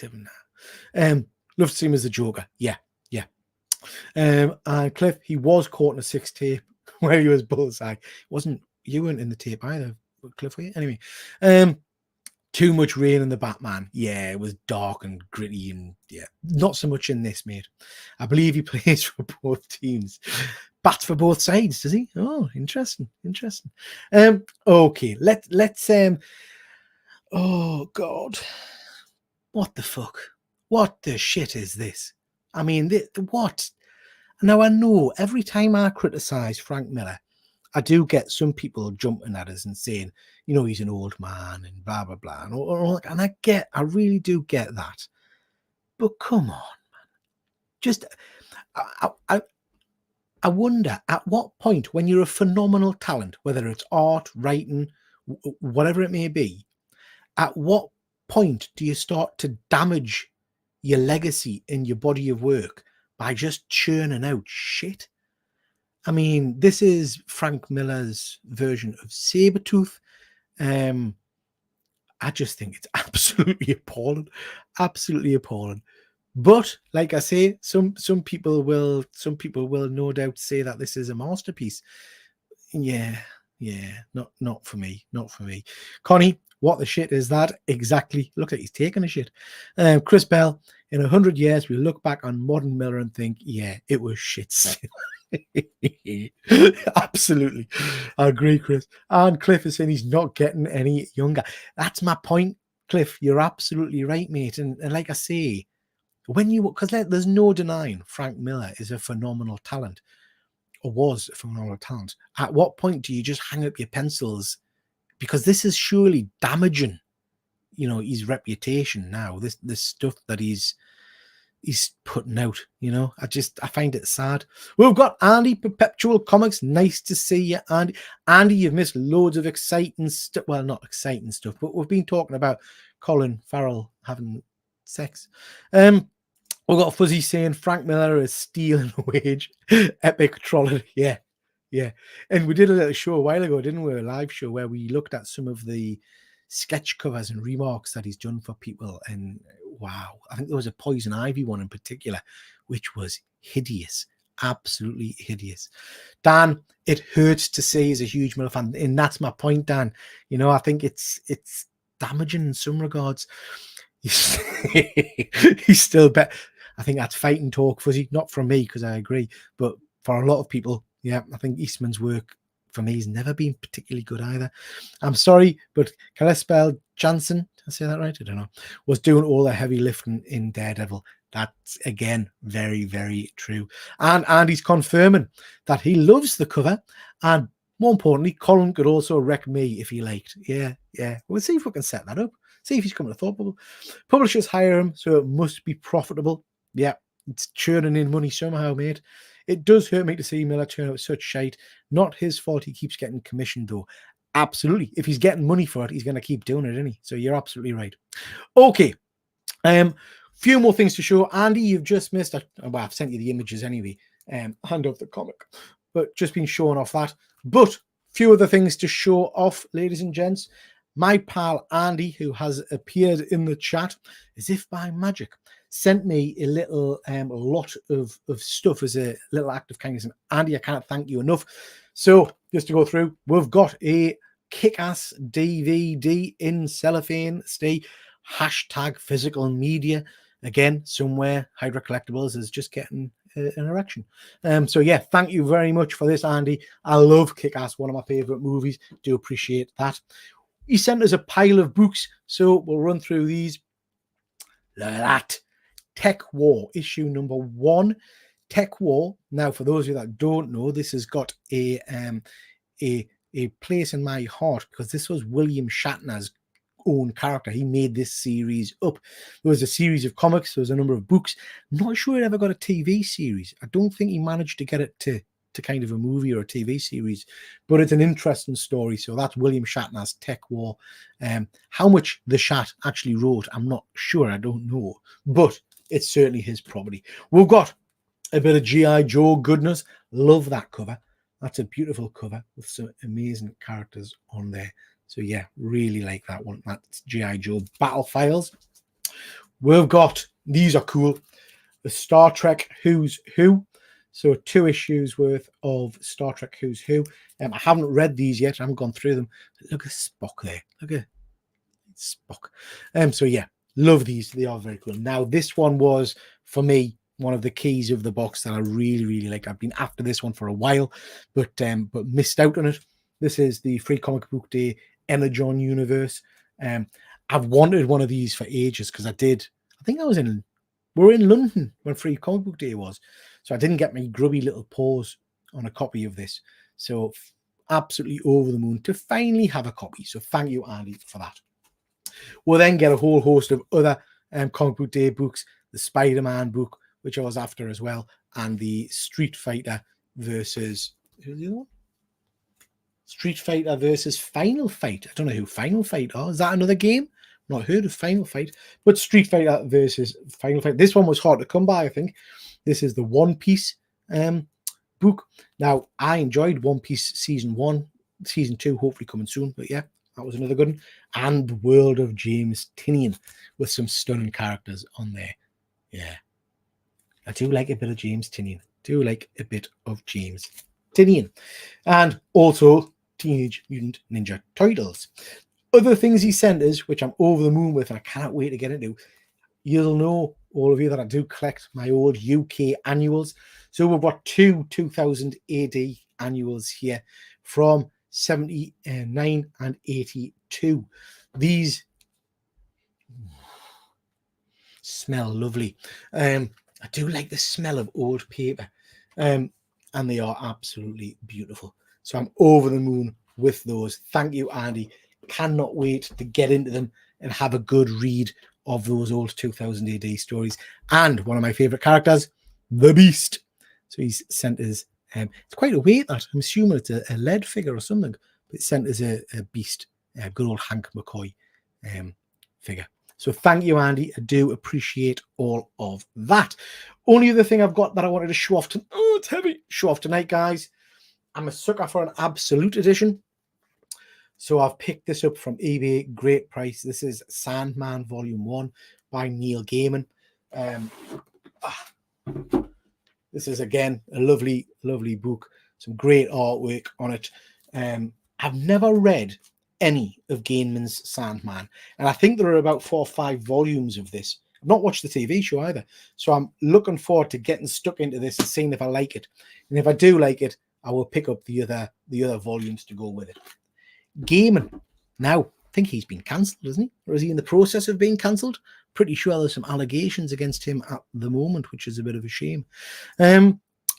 even know. Love to see him as the Joker. Yeah. And Cliff, he was caught in a 6 tape where he was bullseye. You weren't in the tape either, Cliff, were you? Anyway, too much rain in the Batman. Yeah, it was dark and gritty, and yeah, not so much in this, mate. I believe he plays for both teams. Bats for both sides, does he? Oh, interesting. Okay, let's oh God, what the fuck? What the shit is this? I mean, what? Now, I know every time I criticize Frank Miller, I do get some people jumping at us and saying, you know, he's an old man and blah, blah, blah. And I really do get that. But come on, man. Just, I wonder at what point, when you're a phenomenal talent, whether it's art, writing, whatever it may be, at what point do you start to damage your legacy in your body of work by just churning out shit? I mean, this is Frank Miller's version of Sabretooth. I just think it's absolutely appalling. But like I say, some people will no doubt say that this is a masterpiece. Yeah, not for me. Connie, what the shit is that? Exactly. Look like he's taking a shit. Chris Bell, in 100 years, we look back on modern Miller and think, yeah, it was shit. Absolutely. I agree, Chris. And Cliff is saying he's not getting any younger. That's my point, Cliff. You're absolutely right, mate. And like I say, because there's no denying Frank Miller is a phenomenal talent, or was a phenomenal talent. At what point do you just hang up your pencils? Because this is surely damaging, his reputation now. This stuff that he's putting out, I find it sad. We've got Andy Perpetual Comics. Nice to see you, Andy. Andy, you've missed loads of exciting stuff. Well, not exciting stuff, but we've been talking about Colin Farrell having sex. We've got Fuzzy saying Frank Miller is stealing a wage. Epic trolley. Yeah. And we did a little show a while ago, didn't we? A live show where we looked at some of the sketch covers and remarks that he's done for people. And wow, I think there was a Poison Ivy one in particular, which was hideous. Absolutely hideous. Dan, it hurts to say he's a huge Miller fan. And that's my point, Dan. I think it's damaging in some regards. He's still better. I think that's fighting talk, Fuzzy. Not from me, because I agree. But for a lot of people, yeah, I think Eastman's work for me has never been particularly good either. I'm sorry, but Calespel Jansen, did I say that right? I don't know. Was doing all the heavy lifting in Daredevil. That's, again, very, very true. And he's confirming that he loves the cover. And more importantly, Colin could also wreck me if he liked. Yeah. We'll see if we can set that up. See if he's coming to Thought Bubble. Publishers hire him, so it must be profitable. Yeah, it's churning in money somehow, mate. It does hurt me to see Miller turn out such shite. Not his fault he keeps getting commissioned, though. Absolutely. If he's getting money for it, he's going to keep doing it, isn't he? So you're absolutely right. Okay. Few more things to show. Andy, you've just missed it. Well, I've sent you the images anyway. Hand off the comic. But just been showing off that. But few other things to show off, ladies and gents. My pal Andy, who has appeared in the chat, as if by magic, sent me a little lot of stuff as a little act of kindness. And Andy, I can't thank you enough. So just to go through, we've got a kick-ass DVD in cellophane. Stay hashtag physical media. Again, somewhere Hydra Collectibles is just getting an erection. So yeah, thank you very much for this, Andy. I love Kick-Ass, one of my favorite movies. Do appreciate that. He sent us a pile of books, so we'll run through these. Look at that. TekWar, issue number 1. TekWar. Now, for those of you that don't know, this has got a place in my heart because this was William Shatner's own character. He made this series up. There was a series of comics. There was a number of books. I'm not sure it ever got a TV series. I don't think he managed to get it to kind of a movie or a TV series, but it's an interesting story. So that's William Shatner's TekWar. How much the Shat actually wrote, I'm not sure. I don't know, but it's certainly his property. We've got a bit of G.I. Joe goodness. Love that cover. That's a beautiful cover with some amazing characters on there. So yeah, really like that one. That's G.I. Joe Battle Files. We've got, these are cool, the Star Trek Who's Who. So 2 issues worth of Star Trek Who's Who. I haven't read these yet. I haven't gone through them. Look at Spock there. Look at Spock. So yeah, love these. They are very cool. Now, this one was, for me, one of the keys of the box that I really, really like. I've been after this one for a while, but missed out on it. This is the Free Comic Book Day Energon universe. I've wanted one of these for ages because I think we were in London when Free Comic Book Day was. So I didn't get my grubby little paws on a copy of this. So absolutely over the moon to finally have a copy. So thank you, Andy, for that. We'll then get a whole host of other Comic Book Day books. The Spider-Man book, which I was after as well. And the Street Fighter versus... Who's the other one? Street Fighter versus Final Fight. I don't know who Final Fight are. Is that another game? Not heard of Final Fight. But Street Fighter versus Final Fight. This one was hard to come by, I think. This is the One Piece book. Now, I enjoyed One Piece Season 1. Season 2 hopefully coming soon. But yeah, that was another good one. And the World of James Tynion with some stunning characters on there. Yeah. I do like a bit of James Tynion. And also Teenage Mutant Ninja Turtles. Other things he sent us, which I'm over the moon with, and I cannot wait to get into. You'll know all of you that I do collect my old UK annuals. So we've got two 2000 AD annuals here from 79 and 82. These smell lovely. I do like the smell of old paper, and they are absolutely beautiful. So I'm over the moon with those. Thank you, Andy. Cannot wait to get into them and have a good read of those old 2000 AD stories. And one of my favorite characters, the Beast. So he's sent us, it's quite a weight, that. I'm assuming it's a lead figure or something, but it's sent as a Beast, good old Hank McCoy figure. So thank you, Andy. I do appreciate all of that. Only other thing I've got that I wanted to show off. Oh, it's heavy. Show off tonight, guys. I'm a sucker for an Absolute Edition. So I've picked this up from eBay. Great price. This is Sandman Volume 1 by Neil Gaiman. This is, again, a lovely, lovely book. Some great artwork on it. I've never read any of Gaiman's Sandman, and I think there are about 4 or 5 volumes of this. I've not watched the TV show either, so I'm looking forward to getting stuck into this and seeing if I like it. And if I do like it, I will pick up the other volumes to go with it. Gaiman, now, I think he's been cancelled, isn't he? Or is he in the process of being cancelled? Pretty sure there's some allegations against him at the moment, which is a bit of a shame.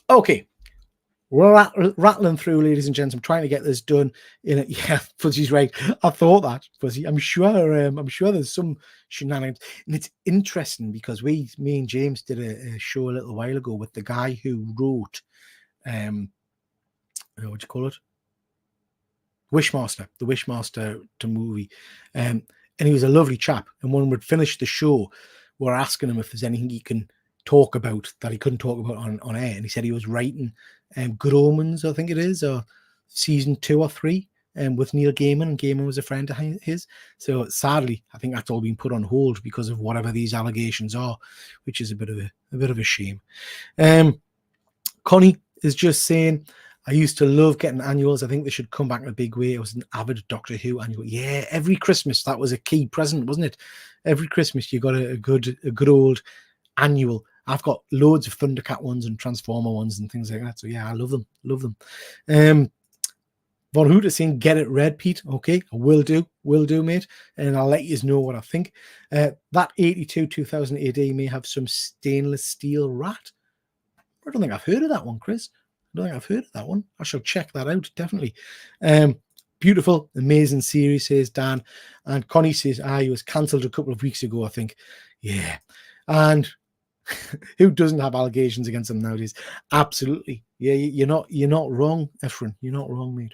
Okay. We're rattling through, ladies and gents. I'm trying to get this done in it. Yeah, Fuzzy's right. I thought that, Fuzzy. I'm sure there's some shenanigans. And it's interesting because me and James did a show a little while ago with the guy who wrote what do you call it? Wishmaster, the Wishmaster to movie. And he was a lovely chap. And when we'd finished the show, we're asking him if there's anything he can talk about that he couldn't talk about on air. And he said he was writing Good Omens, I think it is, or season 2 or 3, with Neil Gaiman, and Gaiman was a friend of his. So sadly, I think that's all been put on hold because of whatever these allegations are, which is a bit of a shame. Connie is just saying, I used to love getting annuals. I think they should come back in a big way. I was an avid Doctor Who annual. Yeah, every Christmas that was a key present, wasn't it? Every Christmas you got a good old annual. I've got loads of Thundercat ones and Transformer ones and things like that. So yeah, I love them. Love them. Von Hoot is saying, get it read, Pete. Okay, I will do, mate. And I'll let you know what I think. That 82 2000 AD may have some stainless steel rat. I don't think I've heard of that one, Chris. I don't think I've heard of that one. I shall check that out, definitely. Beautiful, amazing series, says Dan. And Connie says, he was cancelled a couple of weeks ago, I think. Yeah. And who doesn't have allegations against them nowadays? Absolutely. Yeah, you're not wrong, Ephraim. You're not wrong, mate.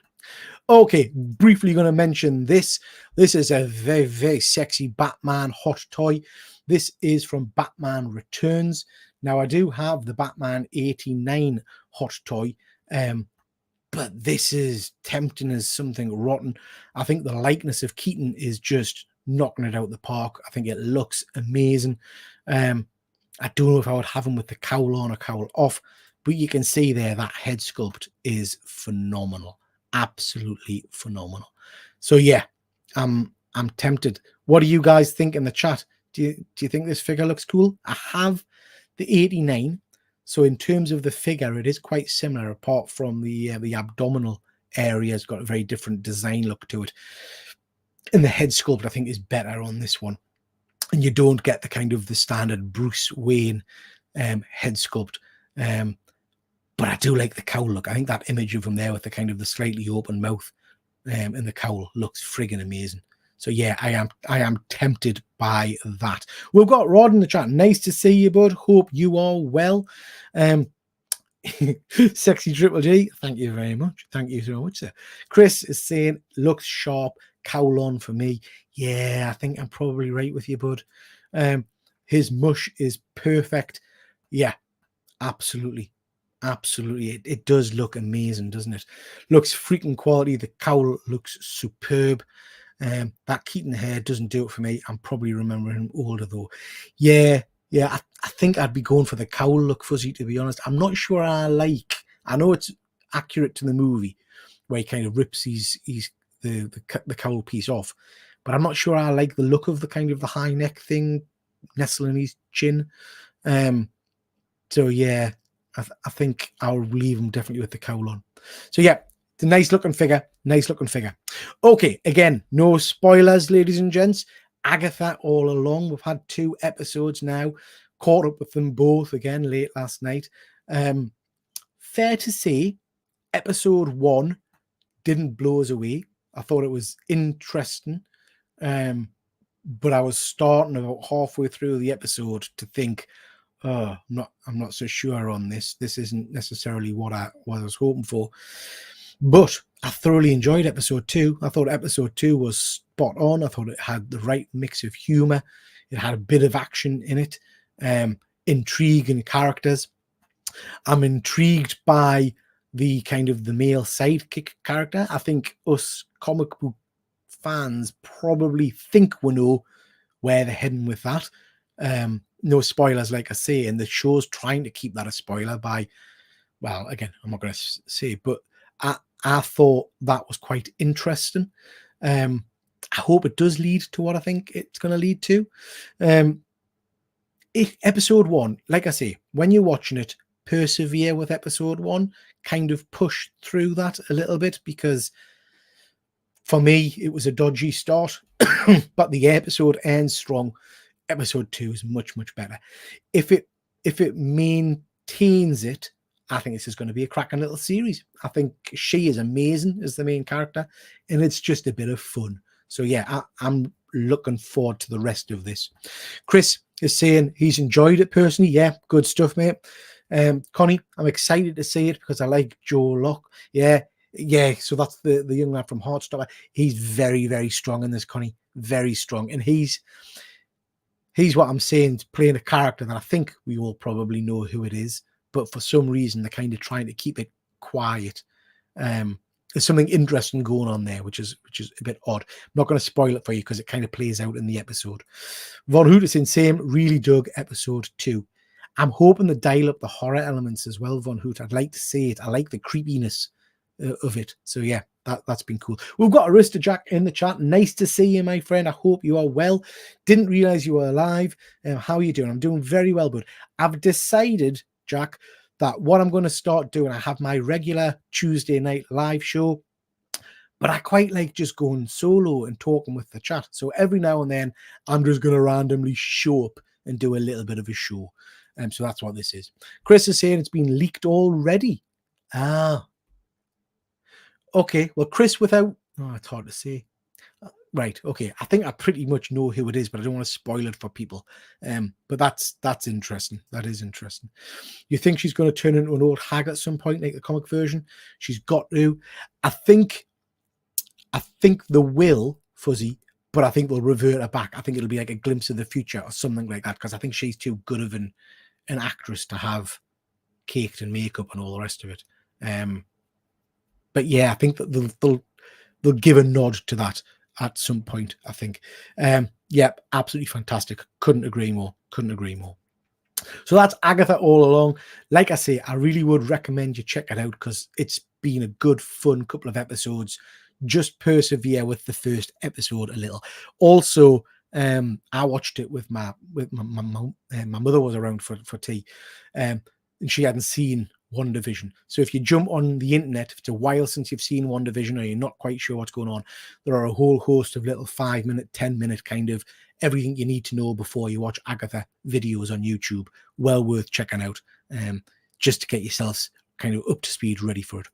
Okay, briefly going to mention this. This is a very, very sexy Batman hot toy. This is from Batman Returns. Now, I do have the Batman 89 hot toy, but this is tempting as something rotten. I think the likeness of Keaton is just knocking it out of the park. I think it looks amazing. I don't know if I would have him with the cowl on or cowl off, but you can see there that head sculpt is phenomenal. Absolutely phenomenal. So yeah, I'm tempted. What do you guys think in the chat? Do you think this figure looks cool? I have the 89. So in terms of the figure, it is quite similar, apart from the abdominal area has got a very different design look to it. And the head sculpt, I think, is better on this one. And you don't get the kind of the standard Bruce Wayne head sculpt. But I do like the cowl look. I think that image of him there with the kind of the slightly open mouth and the cowl looks friggin' amazing. So yeah, I am tempted by that. We've got Rod in the chat. Nice to see you, bud. Hope you are well. Sexy Triple G. Thank you very much. Thank you so much, sir. Chris is saying looks sharp. Cowl on for me. Yeah, I think I'm probably right with you, bud. His mush is perfect. Yeah, absolutely. Absolutely. It does look amazing, doesn't it? Looks freaking quality. The cowl looks superb. That Keaton hair doesn't do it for me. I'm probably remembering him older though. Yeah. I think I'd be going for the cowl look, Fuzzy, to be honest. I'm not sure I know it's accurate to the movie where he kind of rips the cowl piece off, but I'm not sure I like the look of the kind of the high neck thing nestling his chin. So yeah, I think I'll leave him definitely with the cowl on. So yeah, it's a nice looking figure. Nice looking figure. Okay, again, no spoilers, ladies and gents. Agatha all along. We've had 2 episodes now. Caught up with them both again late last night. Fair to say, episode 1 didn't blow us away. I thought it was interesting. But I was starting about halfway through the episode to think, oh, I'm not so sure on this. This isn't necessarily what I was hoping for. But I thoroughly enjoyed episode 2. I thought episode 2 was spot on. I thought it had the right mix of humor. It had a bit of action in it, intrigue and characters. I'm intrigued by the kind of the male sidekick character. I think us comic book fans probably think we know where they're heading with that. No spoilers, like I say, and the show's trying to keep that a spoiler by, well, again, I'm not going to say, but I thought that was quite interesting. I hope it does lead to what I think it's going to lead to. Episode 1, like I say, when you're watching it, persevere with episode 1, kind of push through that a little bit, because for me, it was a dodgy start, but the episode ends strong. Episode 2 is much, much better. If it maintains it, I think this is going to be a cracking little series. I think she is amazing as the main character, and it's just a bit of fun. So yeah, I'm looking forward to the rest of this. Chris is saying he's enjoyed it personally. Yeah, good stuff, mate. Connie, I'm excited to see it because I like Joe Locke. Yeah, so that's the young lad from Heartstopper. He's very, very strong in this, Connie. Very strong. And he's what I'm saying, playing a character that I think we all probably know who it is, but for some reason they're kind of trying to keep it quiet. There's something interesting going on there, which is a bit odd. I'm not going to spoil it for you because it kind of plays out in the episode. Von Hoot same, really dug episode 2. I'm hoping to dial up the horror elements as well, Von Hoot. I'd like to see it. I like the creepiness of it. So yeah, that's been cool. We've got Arista Jack in the chat. Nice to see you, my friend. I hope you are well. Didn't realize you were alive. How are you doing? I'm doing very well, bud. I've decided, Jack, that what I'm going to start doing, I have my regular Tuesday night live show, but I quite like just going solo and talking with the chat. So every now and then, I'm just going to randomly show up and do a little bit of a show. So that's what this is. Chris is saying it's been leaked already. Okay, well, Chris without... Oh, it's hard to say. Right, okay. I think I pretty much know who it is, but I don't want to spoil it for people. But that's interesting. That is interesting. You think she's going to turn into an old hag at some point, like the comic version? She's got to. I think they will, Fuzzy, but I think they'll revert her back. I think it'll be like a glimpse of the future or something like that, because I think she's too good of an actress to have caked and makeup and all the rest of it. But yeah, I think that they'll give a nod to that at some point, I think. Yeah, absolutely fantastic. Couldn't agree more. So that's Agatha all along. Like I say, I really would recommend you check it out because it's been a good, fun couple of episodes. Just persevere with the first episode a little. Also, I watched it with my mum. My mother was around for tea, and she hadn't seen WandaVision. So if you jump on the internet, if it's a while since you've seen WandaVision or you're not quite sure what's going on, there are a whole host of little 5-minute, 10-minute kind of everything you need to know before you watch Agatha videos on YouTube. Well worth checking out, just to get yourselves kind of up to speed, ready for it.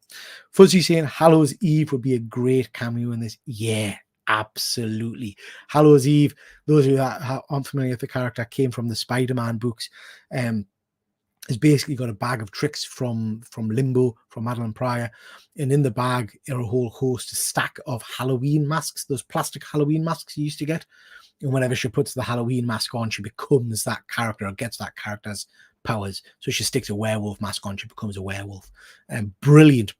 Fuzzy saying Hallows Eve would be a great cameo in this. Yeah, absolutely. Hallows Eve, those of you that aren't familiar with the character, came from the Spider-Man books. Has basically got a bag of tricks from Limbo, from Madeline Pryor, and in the bag are a whole host, a stack of Halloween masks, those plastic Halloween masks you used to get. And whenever she puts the Halloween mask on, she becomes that character or gets that character's powers. So she sticks a werewolf mask on, she becomes a werewolf. And brilliant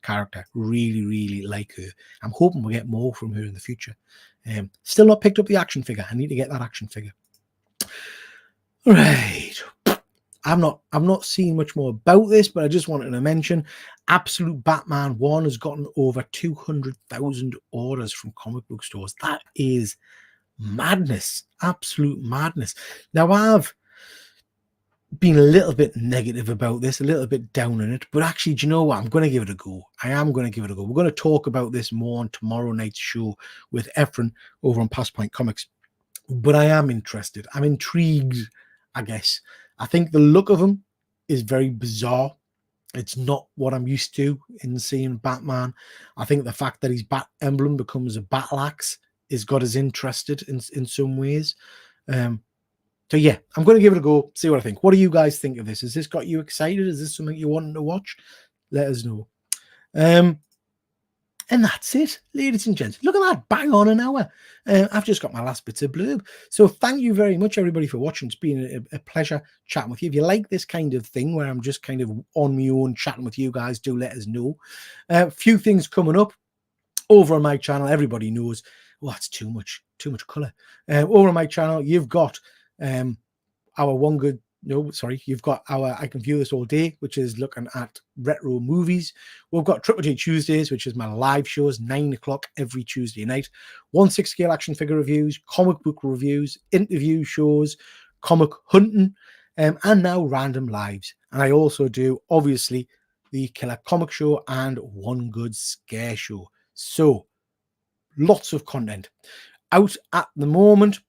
character. Really, really like her. I'm hoping we'll get more from her in the future. Still not picked up the action figure. I need to get that action figure. Right. I'm not seeing much more about this, but I just wanted to mention Absolute Batman 1 has gotten over 200,000 orders from comic book stores. That is madness, absolute madness. Now, I've been a little bit negative about this, a little bit down on it, but actually, do you know what? I'm going to give it a go. I am going to give it a go. We're going to talk about this more on tomorrow night's show with Efren over on Past Point Comics. But I am interested. I'm intrigued, I guess. I think the look of him is very bizarre. It's not what I'm used to in seeing Batman. I think the fact that his bat emblem becomes a battle axe has got us interested in some ways. So yeah, I'm going to give it a go, see what I think. What do you guys think of this? Has this got you excited? Is this something you want to watch? Let us know. And that's it, ladies and gents. Look at that, bang on an hour. I've just got my last bits of blurb. So thank you very much, everybody, for watching. It's been a pleasure chatting with you. If you like this kind of thing where I'm just kind of on my own chatting with you guys, do let us know. A few things coming up over on my channel. Everybody knows, oh, that's too much colour. Over on my channel, you've got our one good... No, sorry, you've got our I Can View This All Day, which is looking at retro movies. We've got Triple J Tuesdays, which is my live shows, 9 o'clock every Tuesday night. 1/6 scale action figure reviews, comic book reviews, interview shows, comic hunting, and now random lives. And I also do, obviously, the Killer Comic Show and One Good Scare Show. So, lots of content out at the moment.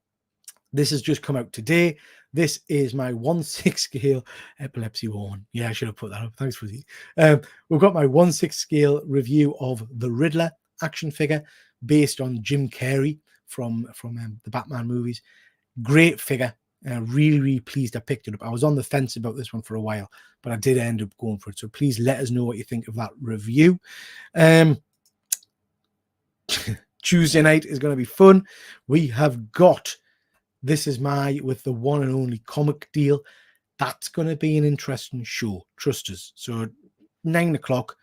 This has just come out today. This is my 1/6 scale epilepsy one. Yeah, I should have put that up. Thanks for the. We've got my 1/6 scale review of the Riddler action figure based on Jim Carrey from the Batman movies. Great figure. Really, really pleased I picked it up. I was on the fence about this one for a while, but I did end up going for it. So please let us know what you think of that review. Tuesday night is going to be fun. We have got This Is My with the one and only comic deal. That's going to be an interesting show. Trust us. So 9 o'clock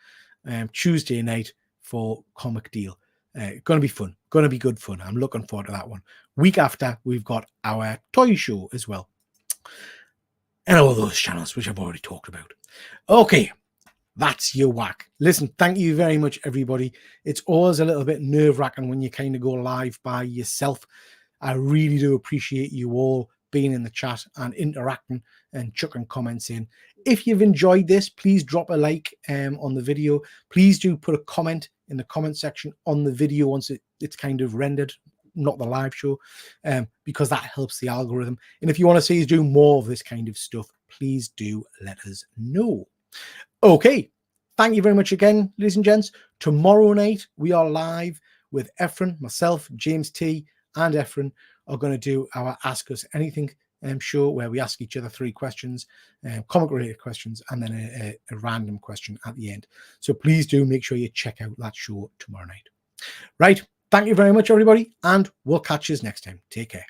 Tuesday night for comic deal. Going to be fun. Going to be good fun. I'm looking forward to that one. Week after, we've got our toy show as well. And all those channels, which I've already talked about. Okay. That's your whack. Listen, thank you very much, everybody. It's always a little bit nerve-wracking when you kind of go live by yourself. I really do appreciate you all being in the chat and interacting and chucking comments in. If you've enjoyed this, please drop a like on the video. Please do put a comment in the comment section on the video once it's kind of rendered, not the live show, because that helps the algorithm. And if you want to see us do more of this kind of stuff, please do let us know. Okay, thank you very much again, ladies and gents. Tomorrow night, we are live with Efren, myself, James T, and Efren are going to do our Ask Us Anything show where we ask each other 3 questions, comic-related questions, and then a random question at the end. So please do make sure you check out that show tomorrow night. Right, thank you very much, everybody, and we'll catch you next time. Take care.